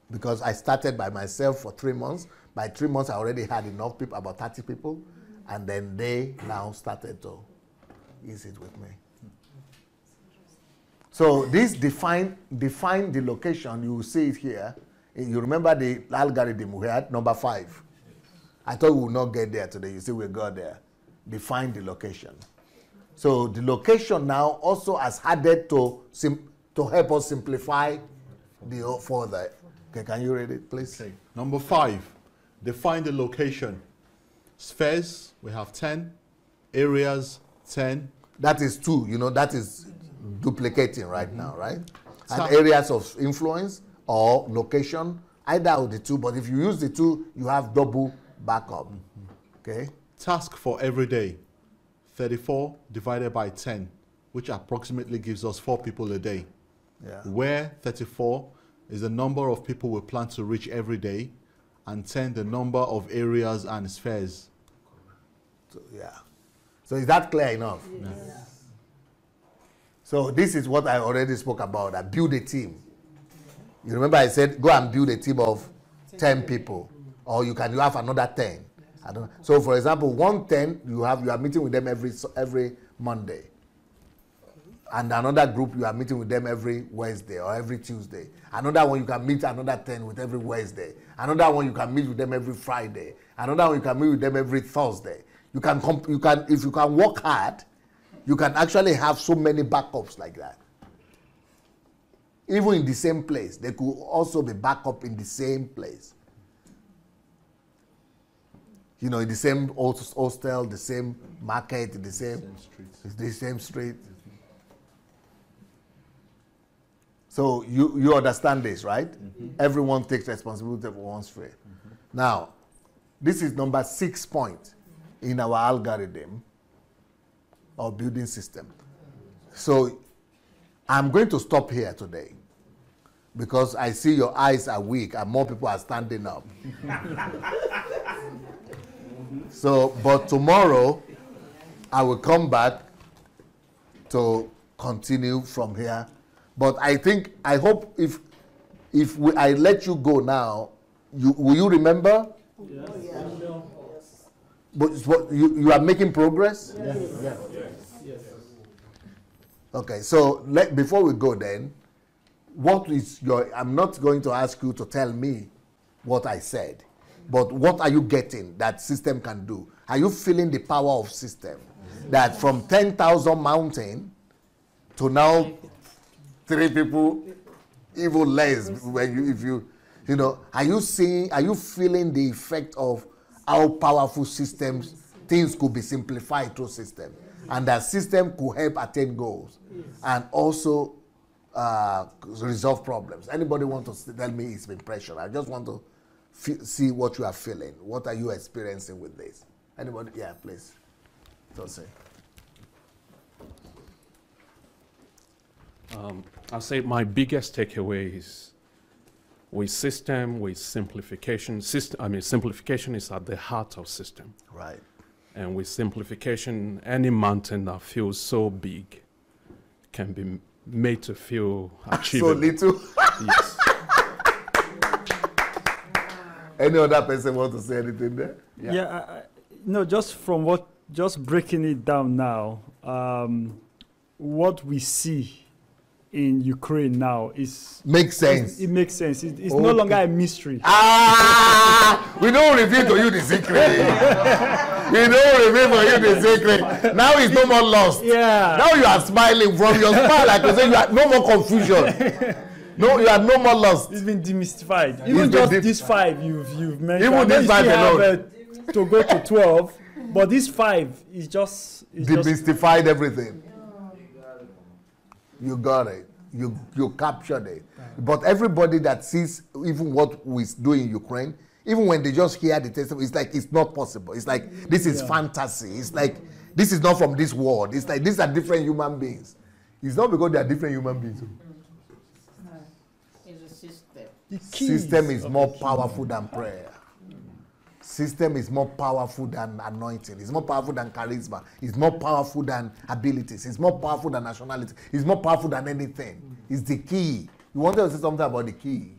Because I started by myself for 3 months. By 3 months, I already had enough people, about 30 people. And then they now started to ease it with me. So this define the location. You will see it here. You remember the algorithm we had, number 5. I thought we would not get there today. You see, we got there. Define the location. So the location now also has added to help us simplify the further. Okay, can you read it, please? Okay. Number 5, define the location. Spheres, we have 10. Areas, 10. That is 2, you know, that is duplicating right now, right? Ta- And areas of influence or location, either of the 2, but if you use the 2, you have double backup. Okay? Task for every day. 34 divided by 10, which approximately gives us 4 people a day. Yeah. Where 34 is the number of people we plan to reach every day, and 10 the number of areas and spheres. So, yeah. So is that clear enough? Yes. So this is what I already spoke about. I build a team. You remember I said go and build a team of 10 people, or you have another 10. I don't know. So for example, 110 you are meeting with them every Monday, and another group you are meeting with them every Wednesday or every Tuesday. Another one you can meet another 10 with every Wednesday. Another one you can meet with them every Friday. Another one you can meet with them every Thursday. You can if you can work hard, you can actually have so many backups like that. Even in the same place, they could also be backup in the same place. You know, in the same hostel, the same market, the same street. So you understand this, right? Everyone takes responsibility for one's sphere. Now, this is number 6 point in our algorithm or building system. So I'm going to stop here today because I see your eyes are weak and more people are standing up. So, but tomorrow I will come back to continue from here. But I hope if I let you go now, will you remember? Yes. But you are making progress? Yes. Yes. Okay, so before we go then, what is I'm not going to ask you to tell me what I said, but what are you getting that system can do? Are you feeling the power of system? That from 10,000 mountain to now 3 people, even less, are you feeling the effect of how powerful things could be simplified through system, and that system could help attain goals and also resolve problems? Anybody want to tell me it's been pressure? I just want to see what you are feeling. What are you experiencing with this? Anybody? Yeah, please. Don't say. I'll say my biggest takeaway is with system, with simplification. Simplification is at the heart of system. Right. And with simplification, any mountain that feels so big can be made to feel achievable. So little. Yes. Any other person want to say anything there? No, just breaking it down now, what we see in Ukraine now makes sense. It makes sense. It's no longer a mystery. We don't reveal to you the secret. We don't reveal for you the secret. Now it's no more lost. Yeah. Now you are smiling. From your smile, like you say, you have no more confusion. No, you are no more lost. It's been demystified. Even just these 5 you've mentioned. Even this 5 alone. To go to 12, but this 5 is just demystified everything. You got it. You captured it. But everybody that sees even what we do in Ukraine, even when they just hear the testimony, it's like it's not possible. It's like this is fantasy. It's like this is not from this world. It's like these are different human beings. It's not because they are different human beings. It's a system. the System is more powerful than prayer. System is more powerful than anointing. It's more powerful than charisma. It's more powerful than abilities. It's more powerful than nationality. It's more powerful than anything. It's the key. You wanted to say something about the key.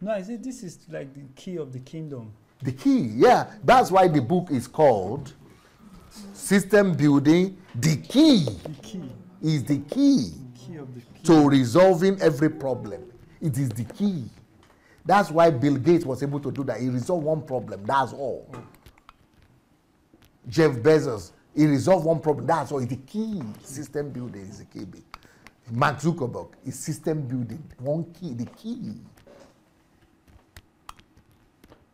No, I said this is like the key of the kingdom. The key, yeah. That's why the book is called System Building. The key The key. is the key Key of the key. to resolving every problem. It is the key. That's why Bill Gates was able to do that. He resolved one problem. That's all. Jeff Bezos, he resolved one problem. That's all. It's the key. System building is the key bit. Mark Zuckerberg is system building. One key, the key.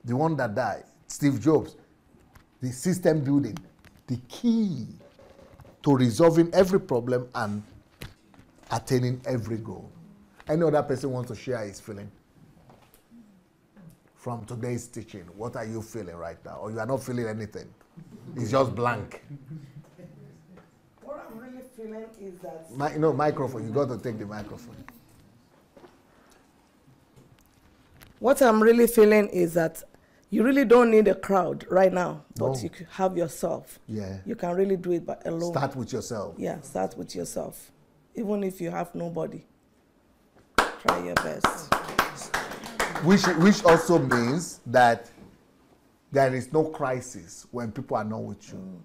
the one that died, Steve Jobs, the system building, the key to resolving every problem and attaining every goal. Any other person wants to share his feeling from today's teaching? What are you feeling right now? Or you are not feeling anything? It's just blank. What I'm really feeling is that Microphone. You got to take the microphone. what I'm really feeling is that you really don't need a crowd right now, but No. you can have yourself. Yeah. You can really do it by alone. Start with yourself. Yeah, start with yourself. Even if you have nobody, try your best. Which also means that there is no crisis when people are not with you.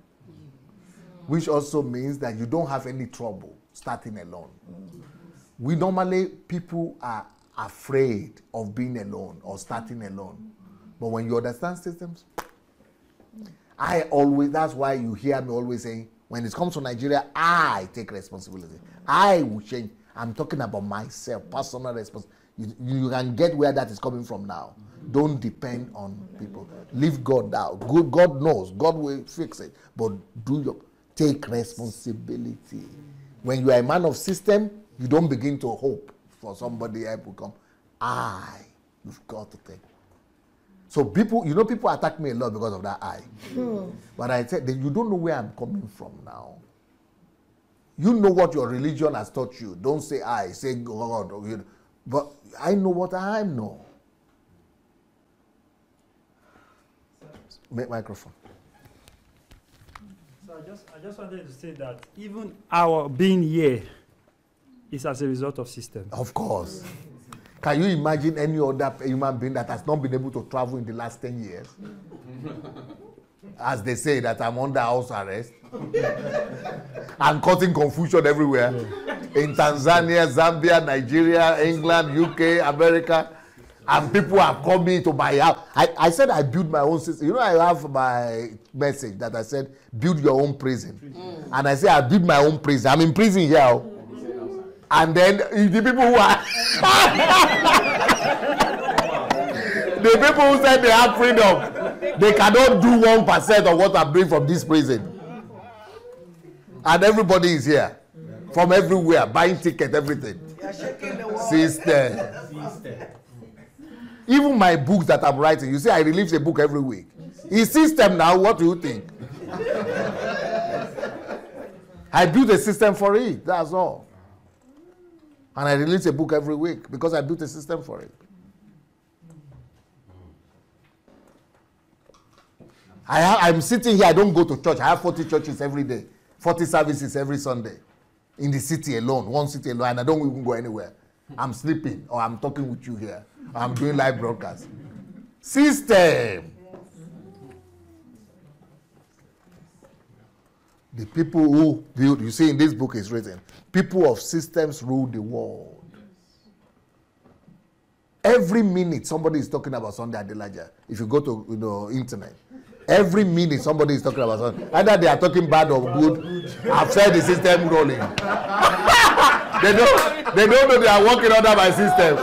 Which also means that you don't have any trouble starting alone. People are afraid of being alone or starting alone. But when you understand systems, that's why you hear me always saying, when it comes to Nigeria, I take responsibility. I will change. I'm talking about myself, personal responsibility. You can get where that is coming from now. Don't depend on people. Leave God out. God knows. God will fix it. But take responsibility. When you are a man of system, you don't begin to hope for somebody else to come. You've got to take. So people attack me a lot because of that But I said, you don't know where I'm coming from now. You know what your religion has taught you. Don't say I, say God. But I know what I know. Microphone. So I just wanted to say that even our being here is as a result of system. Of course. Can you imagine any other human being that has not been able to travel in the last 10 years? As they say that I'm under house arrest. I'm causing confusion everywhere. In Tanzania, Zambia, Nigeria, England, UK, America. And people are coming to my house. I said I build my own system. I have my message that I said, build your own prison. And I say I build my own prison. I'm in prison here. And then the people who are the people who said they have freedom, they cannot do 1% of what I'm doing from this prison. And everybody is here. From everywhere, buying ticket, everything. System. Even my books that I'm writing, you see, I release a book every week. It's system now. What do you think? I built a system for it. That's all. And I release a book every week because I built a system for it. I'm sitting here. I don't go to church. I have 40 churches every day, 40 services every Sunday in the city alone, one city alone, and I don't even go anywhere. I'm sleeping or I'm talking with you here. I'm doing live broadcast. System. The people who build, you see in this book is written, people of systems rule the world. Every minute somebody is talking about Sunday Adelaja. If you go to internet, every minute somebody is talking about Sunday. Either they are talking bad or good. I've said the system rolling. They don't know they are working under my system.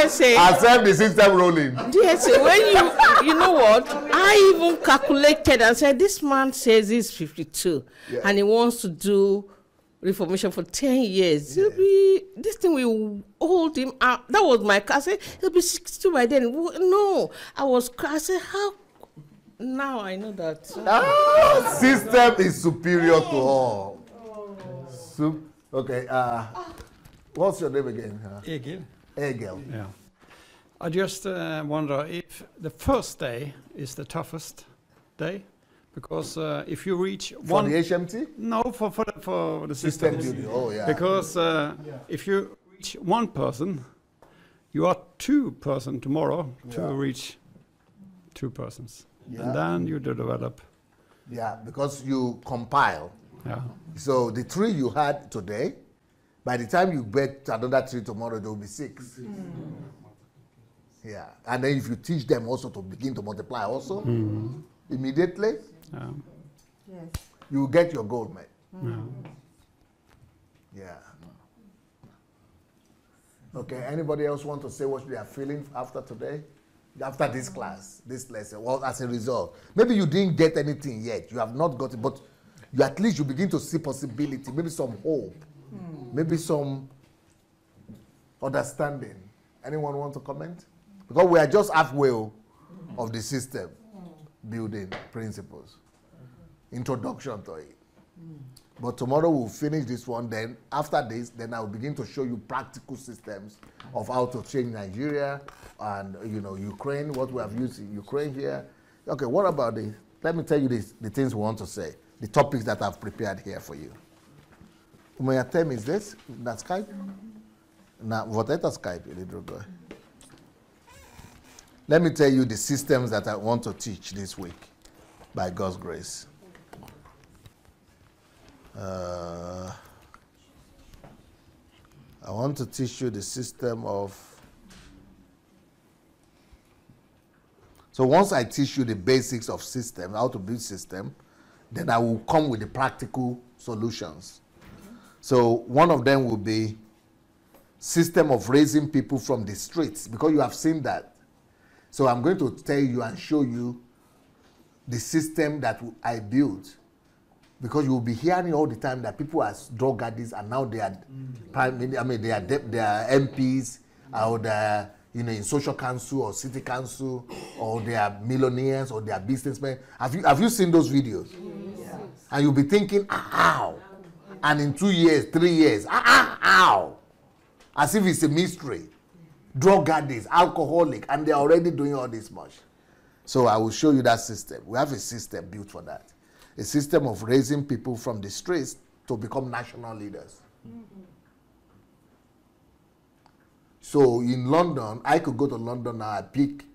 Accept the system rolling. DSA, when you know what? I even calculated and said, this man says he's 52 and he wants to do reformation for 10 years. This thing will hold him out. That was my car. I said, he'll be 62 by then. No, I said, how? Now I know that. System is superior to all. Okay, what's your name again? Egil. Egil. Yeah. I just wonder if the first day is the toughest day, because if you reach For the HMT? No, for the system. building. Oh yeah. Because if you reach one person, you are 2 person tomorrow to reach 2 persons, and then you develop. Yeah, because you compile. Yeah. So the 3 you had today, by the time you get another 3 tomorrow, there will be 6. Yeah, and then if you teach them also to begin to multiply also, immediately, you get your goal, mate. Yeah. Okay, anybody else want to say what they are feeling after today? After this class, this lesson, well, as a result. Maybe you didn't get anything yet. You have not got it, but you at least you begin to see possibility, maybe some hope, maybe some understanding. Anyone want to comment? Because we are just halfway of the system building principles, introduction to it. But tomorrow we'll finish this one. Then after this, then I'll begin to show you practical systems of how to change Nigeria and Ukraine. What we have used in Ukraine here. Okay, what about the? Let me tell you the things we want to say. The topics that I've prepared here for you. My term is this. That Skype. Now, what is Skype? Let me tell you the systems that I want to teach this week, by God's grace. I want to teach you the system of. So once I teach you the basics of system, how to build system, then I will come with the practical solutions. So one of them will be system of raising people from the streets, because you have seen that. So I'm going to tell you and show you the system that I built, because you will be hearing all the time that people are drug addicts and now they are, they are MPs or they are, in social council or city council, or they are millionaires or they are businessmen. Have you seen those videos? Yes. And you'll be thinking, how? And in 2 years, 3 years, how? As if it's a mystery. Drug addicts, alcoholic, and they're already doing all this much. So I will show you that system. We have a system built for that. A system of raising people from the streets to become national leaders. So in London, I could go to London now, I pick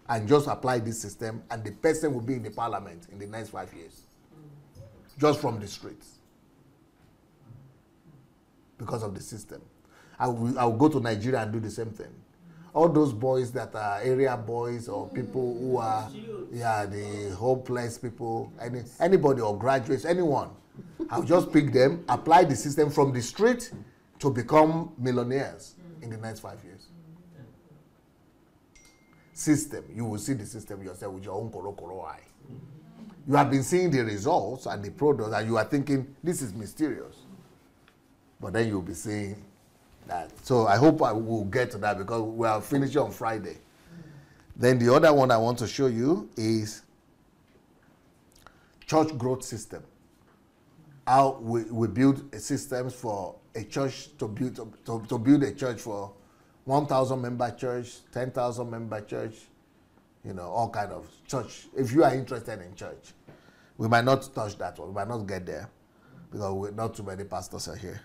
and just apply this system, and the person will be in the parliament in the next 5 years. Just from the streets. Because of the system. I will go to Nigeria and do the same thing. All those boys that are area boys or people who are, the hopeless people, anybody or graduates, anyone, I'll just pick them, apply the system from the street to become millionaires in the next 5 years. System, you will see the system yourself with your own koro eye. You have been seeing the results and the products, and you are thinking, this is mysterious. But then you'll be seeing that. So I hope I will get to that, because we are finishing on Friday. Then the other one I want to show you is church growth system. How we build systems for a church to build a church for 1,000 member church, 10,000 member church, all kind of church. If you are interested in church, we might not touch that one. We might not get there because not too many pastors are here.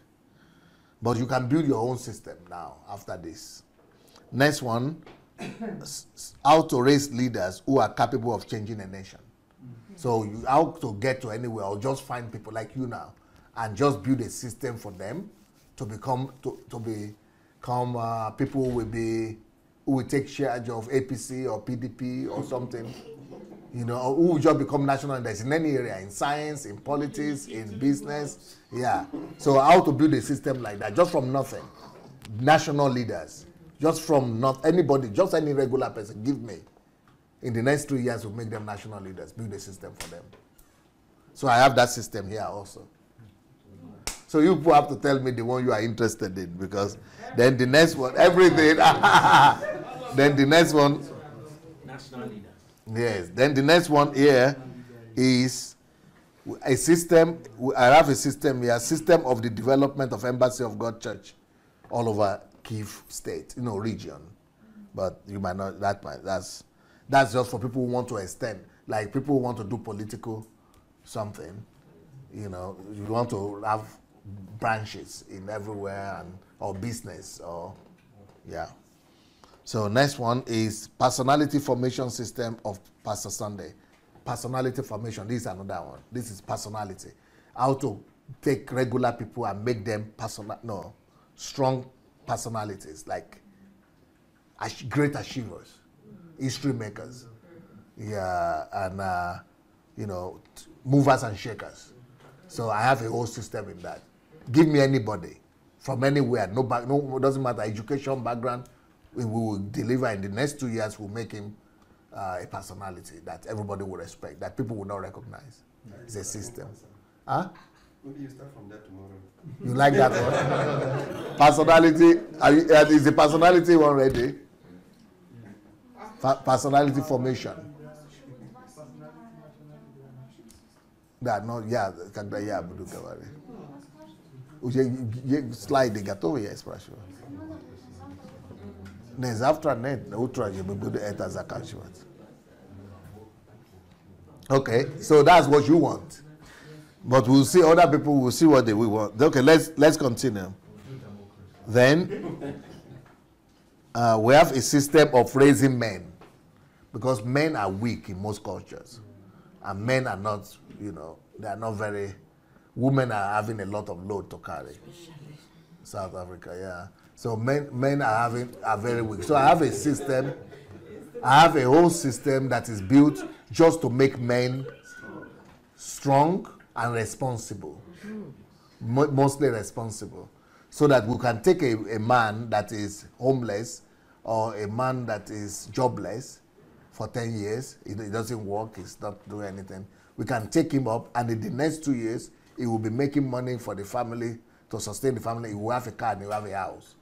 But you can build your own system now after this. Next one, how to raise leaders who are capable of changing a nation. So how to get to anywhere, or just find people like you now and just build a system for them to become people who will take charge of APC or PDP or something, or who will just become national leaders in any area, in science, in politics, in business. Yeah. So how to build a system like that, just from nothing. National leaders, just from not anybody, just any regular person, give me. In the next 3 years, we'll make them national leaders, build a system for them. So I have that system here also. So you people have to tell me the one you are interested in, because then the next one, everything. Then the next one. National leaders. Yes. Then the next one here is a system. I have a system here, system of the development of Embassy of God Church all over Kyiv state, region. But you might not, that's just for people who want to extend, like people who want to do political something. You want to have branches in everywhere, or business, or So next one is personality formation system of Pastor Sunday. Personality formation, this is another one. This is personality. How to take regular people and make them strong personalities, like great achievers, history makers, and movers and shakers. So I have a whole system in that. Give me anybody, from anywhere, no, doesn't matter, education, background, we will deliver in the next 2 years, we'll make him a personality that everybody will respect, that people will not recognize. It's a system. Huh? Maybe you start from that tomorrow. You like that one? Personality, is the personality one ready? Personality formation. That no, yeah, budu kawari. Slide the gato ya expression. Nes after net, ultra je budu eta zakashwat. Okay, so that's what you want. But we'll see, other people will see what they will want. Okay, let's continue. Then we have a system of raising men, because men are weak in most cultures, and men are not, they are not very. Women are having a lot of load to carry. South Africa, yeah. So men are very weak. So I have a system. I have a whole system that is built just to make men strong and responsible, mostly responsible, so that we can take a man that is homeless or a man that is jobless for 10 years, he doesn't work, he's not doing anything. We can take him up, and in the next 2 years, he will be making money for the family, to sustain the family. He will have a car and he will have a house.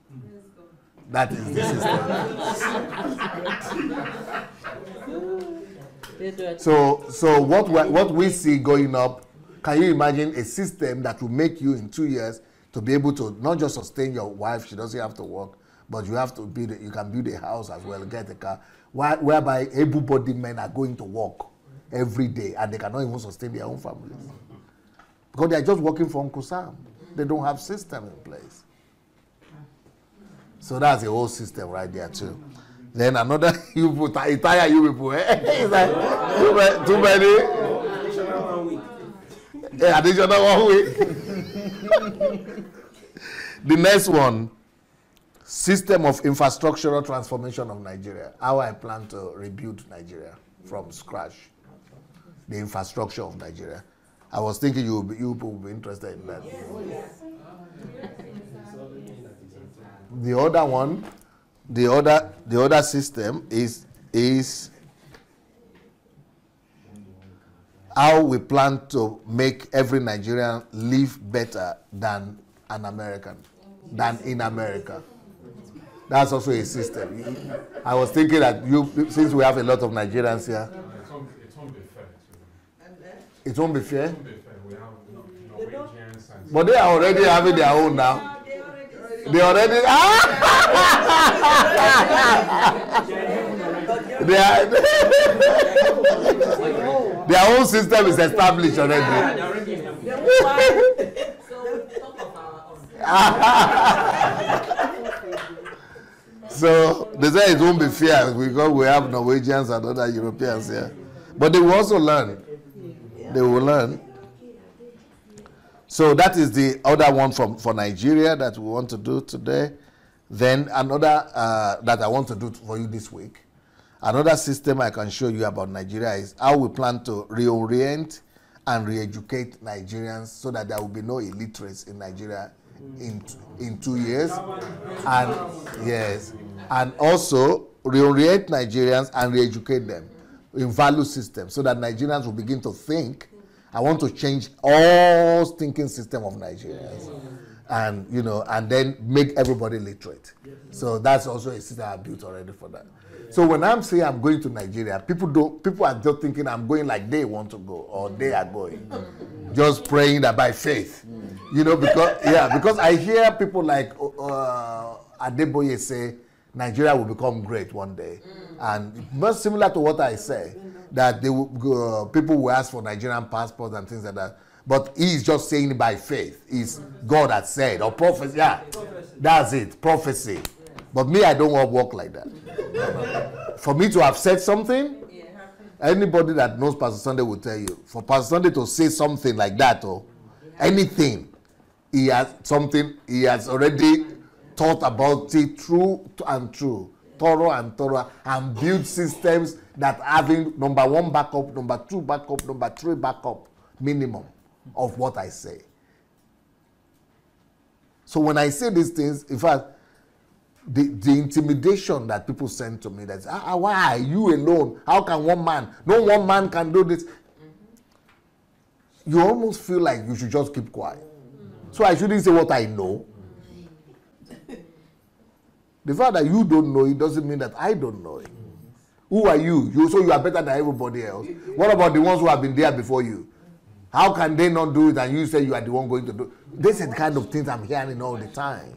That is the system. So what we see going up, can you imagine a system that will make you in 2 years to be able to not just sustain your wife, she doesn't have to work, but you have to build, you can build a house as well, get a car, whereby able-bodied men are going to work every day and they cannot even sustain their own families. Because they are just working for Uncle Sam. They don't have system in place. So that's the whole system right there too. Then another, you put entire you people, it's like too many. Yeah, additional 1 week. The next one, system of infrastructural transformation of Nigeria. How I plan to rebuild Nigeria from scratch. The infrastructure of Nigeria. I was thinking you people will be interested in that. The other one, the other system is how we plan to make every Nigerian live better than an American, than in America. That's also a system. I was thinking that since we have a lot of Nigerians here, it won't be fair. We have Norwegians and But they are already having their own now. They already. Their own system is established already. So they say it won't be fair because we have Norwegians and other Europeans here. But they will also learn. They will learn. So that is the other one for Nigeria that we want to do today. Then another that I want to do for you this week. Another system I can show you about Nigeria is how we plan to reorient and re-educate Nigerians so that there will be no illiterates in Nigeria in 2 years. And yes, and also reorient Nigerians and re-educate them in value systems so that Nigerians will begin to think. I want to change all thinking system of Nigerians, and and then make everybody literate. So that's also a system I built already for that. So when I'm saying I'm going to Nigeria, people are just thinking I'm going like they want to go or they are going, just praying that by faith, because I hear people like Adeboye say Nigeria will become great one day, and most similar to what I say, that they will, people will ask for Nigerian passports and things like that. But he's just saying it by faith. It's God that said, or prophecy. Yeah, that's it, prophecy. But me, I don't want to work like that. For me to have said something, anybody that knows Pastor Sunday will tell you, for Pastor Sunday to say something like that or anything, he has already thought about it through and through, thorough, and build systems that having number 1 backup, number 2 backup, number 3 backup minimum of what I say. So when I say these things, in fact, the intimidation that people send to me, that's why are you alone? How can one man? No one man can do this. You almost feel like you should just keep quiet. So I shouldn't say what I know. The fact that you don't know it doesn't mean that I don't know it. Who are you? So you are better than everybody else. What about the ones who have been there before you? How can they not do it and you say you are the one going to do it? This is the kind of things I'm hearing all the time.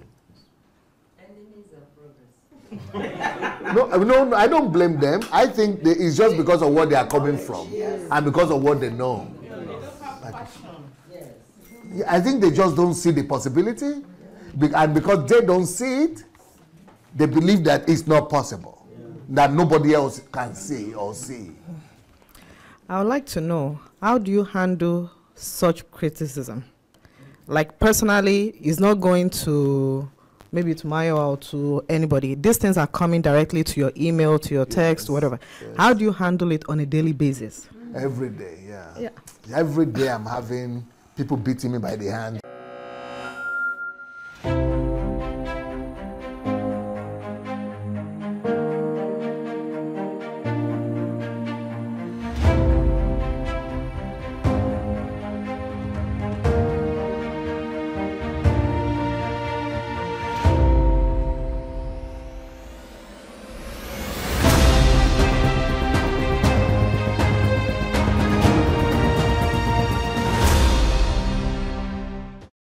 No, I don't blame them. I think it's just because of what they are coming from and because of what they know. I think they just don't see the possibility, and because they don't see it, they believe that it's not possible, that nobody else can see or see. I would like to know, how do you handle such criticism? Like personally, it's not going to maybe to Maya or to anybody. These things are coming directly to your email, to your text, whatever. Yes. How do you handle it on a daily basis? Every day, yeah. Every day I'm having people beating me by the hand.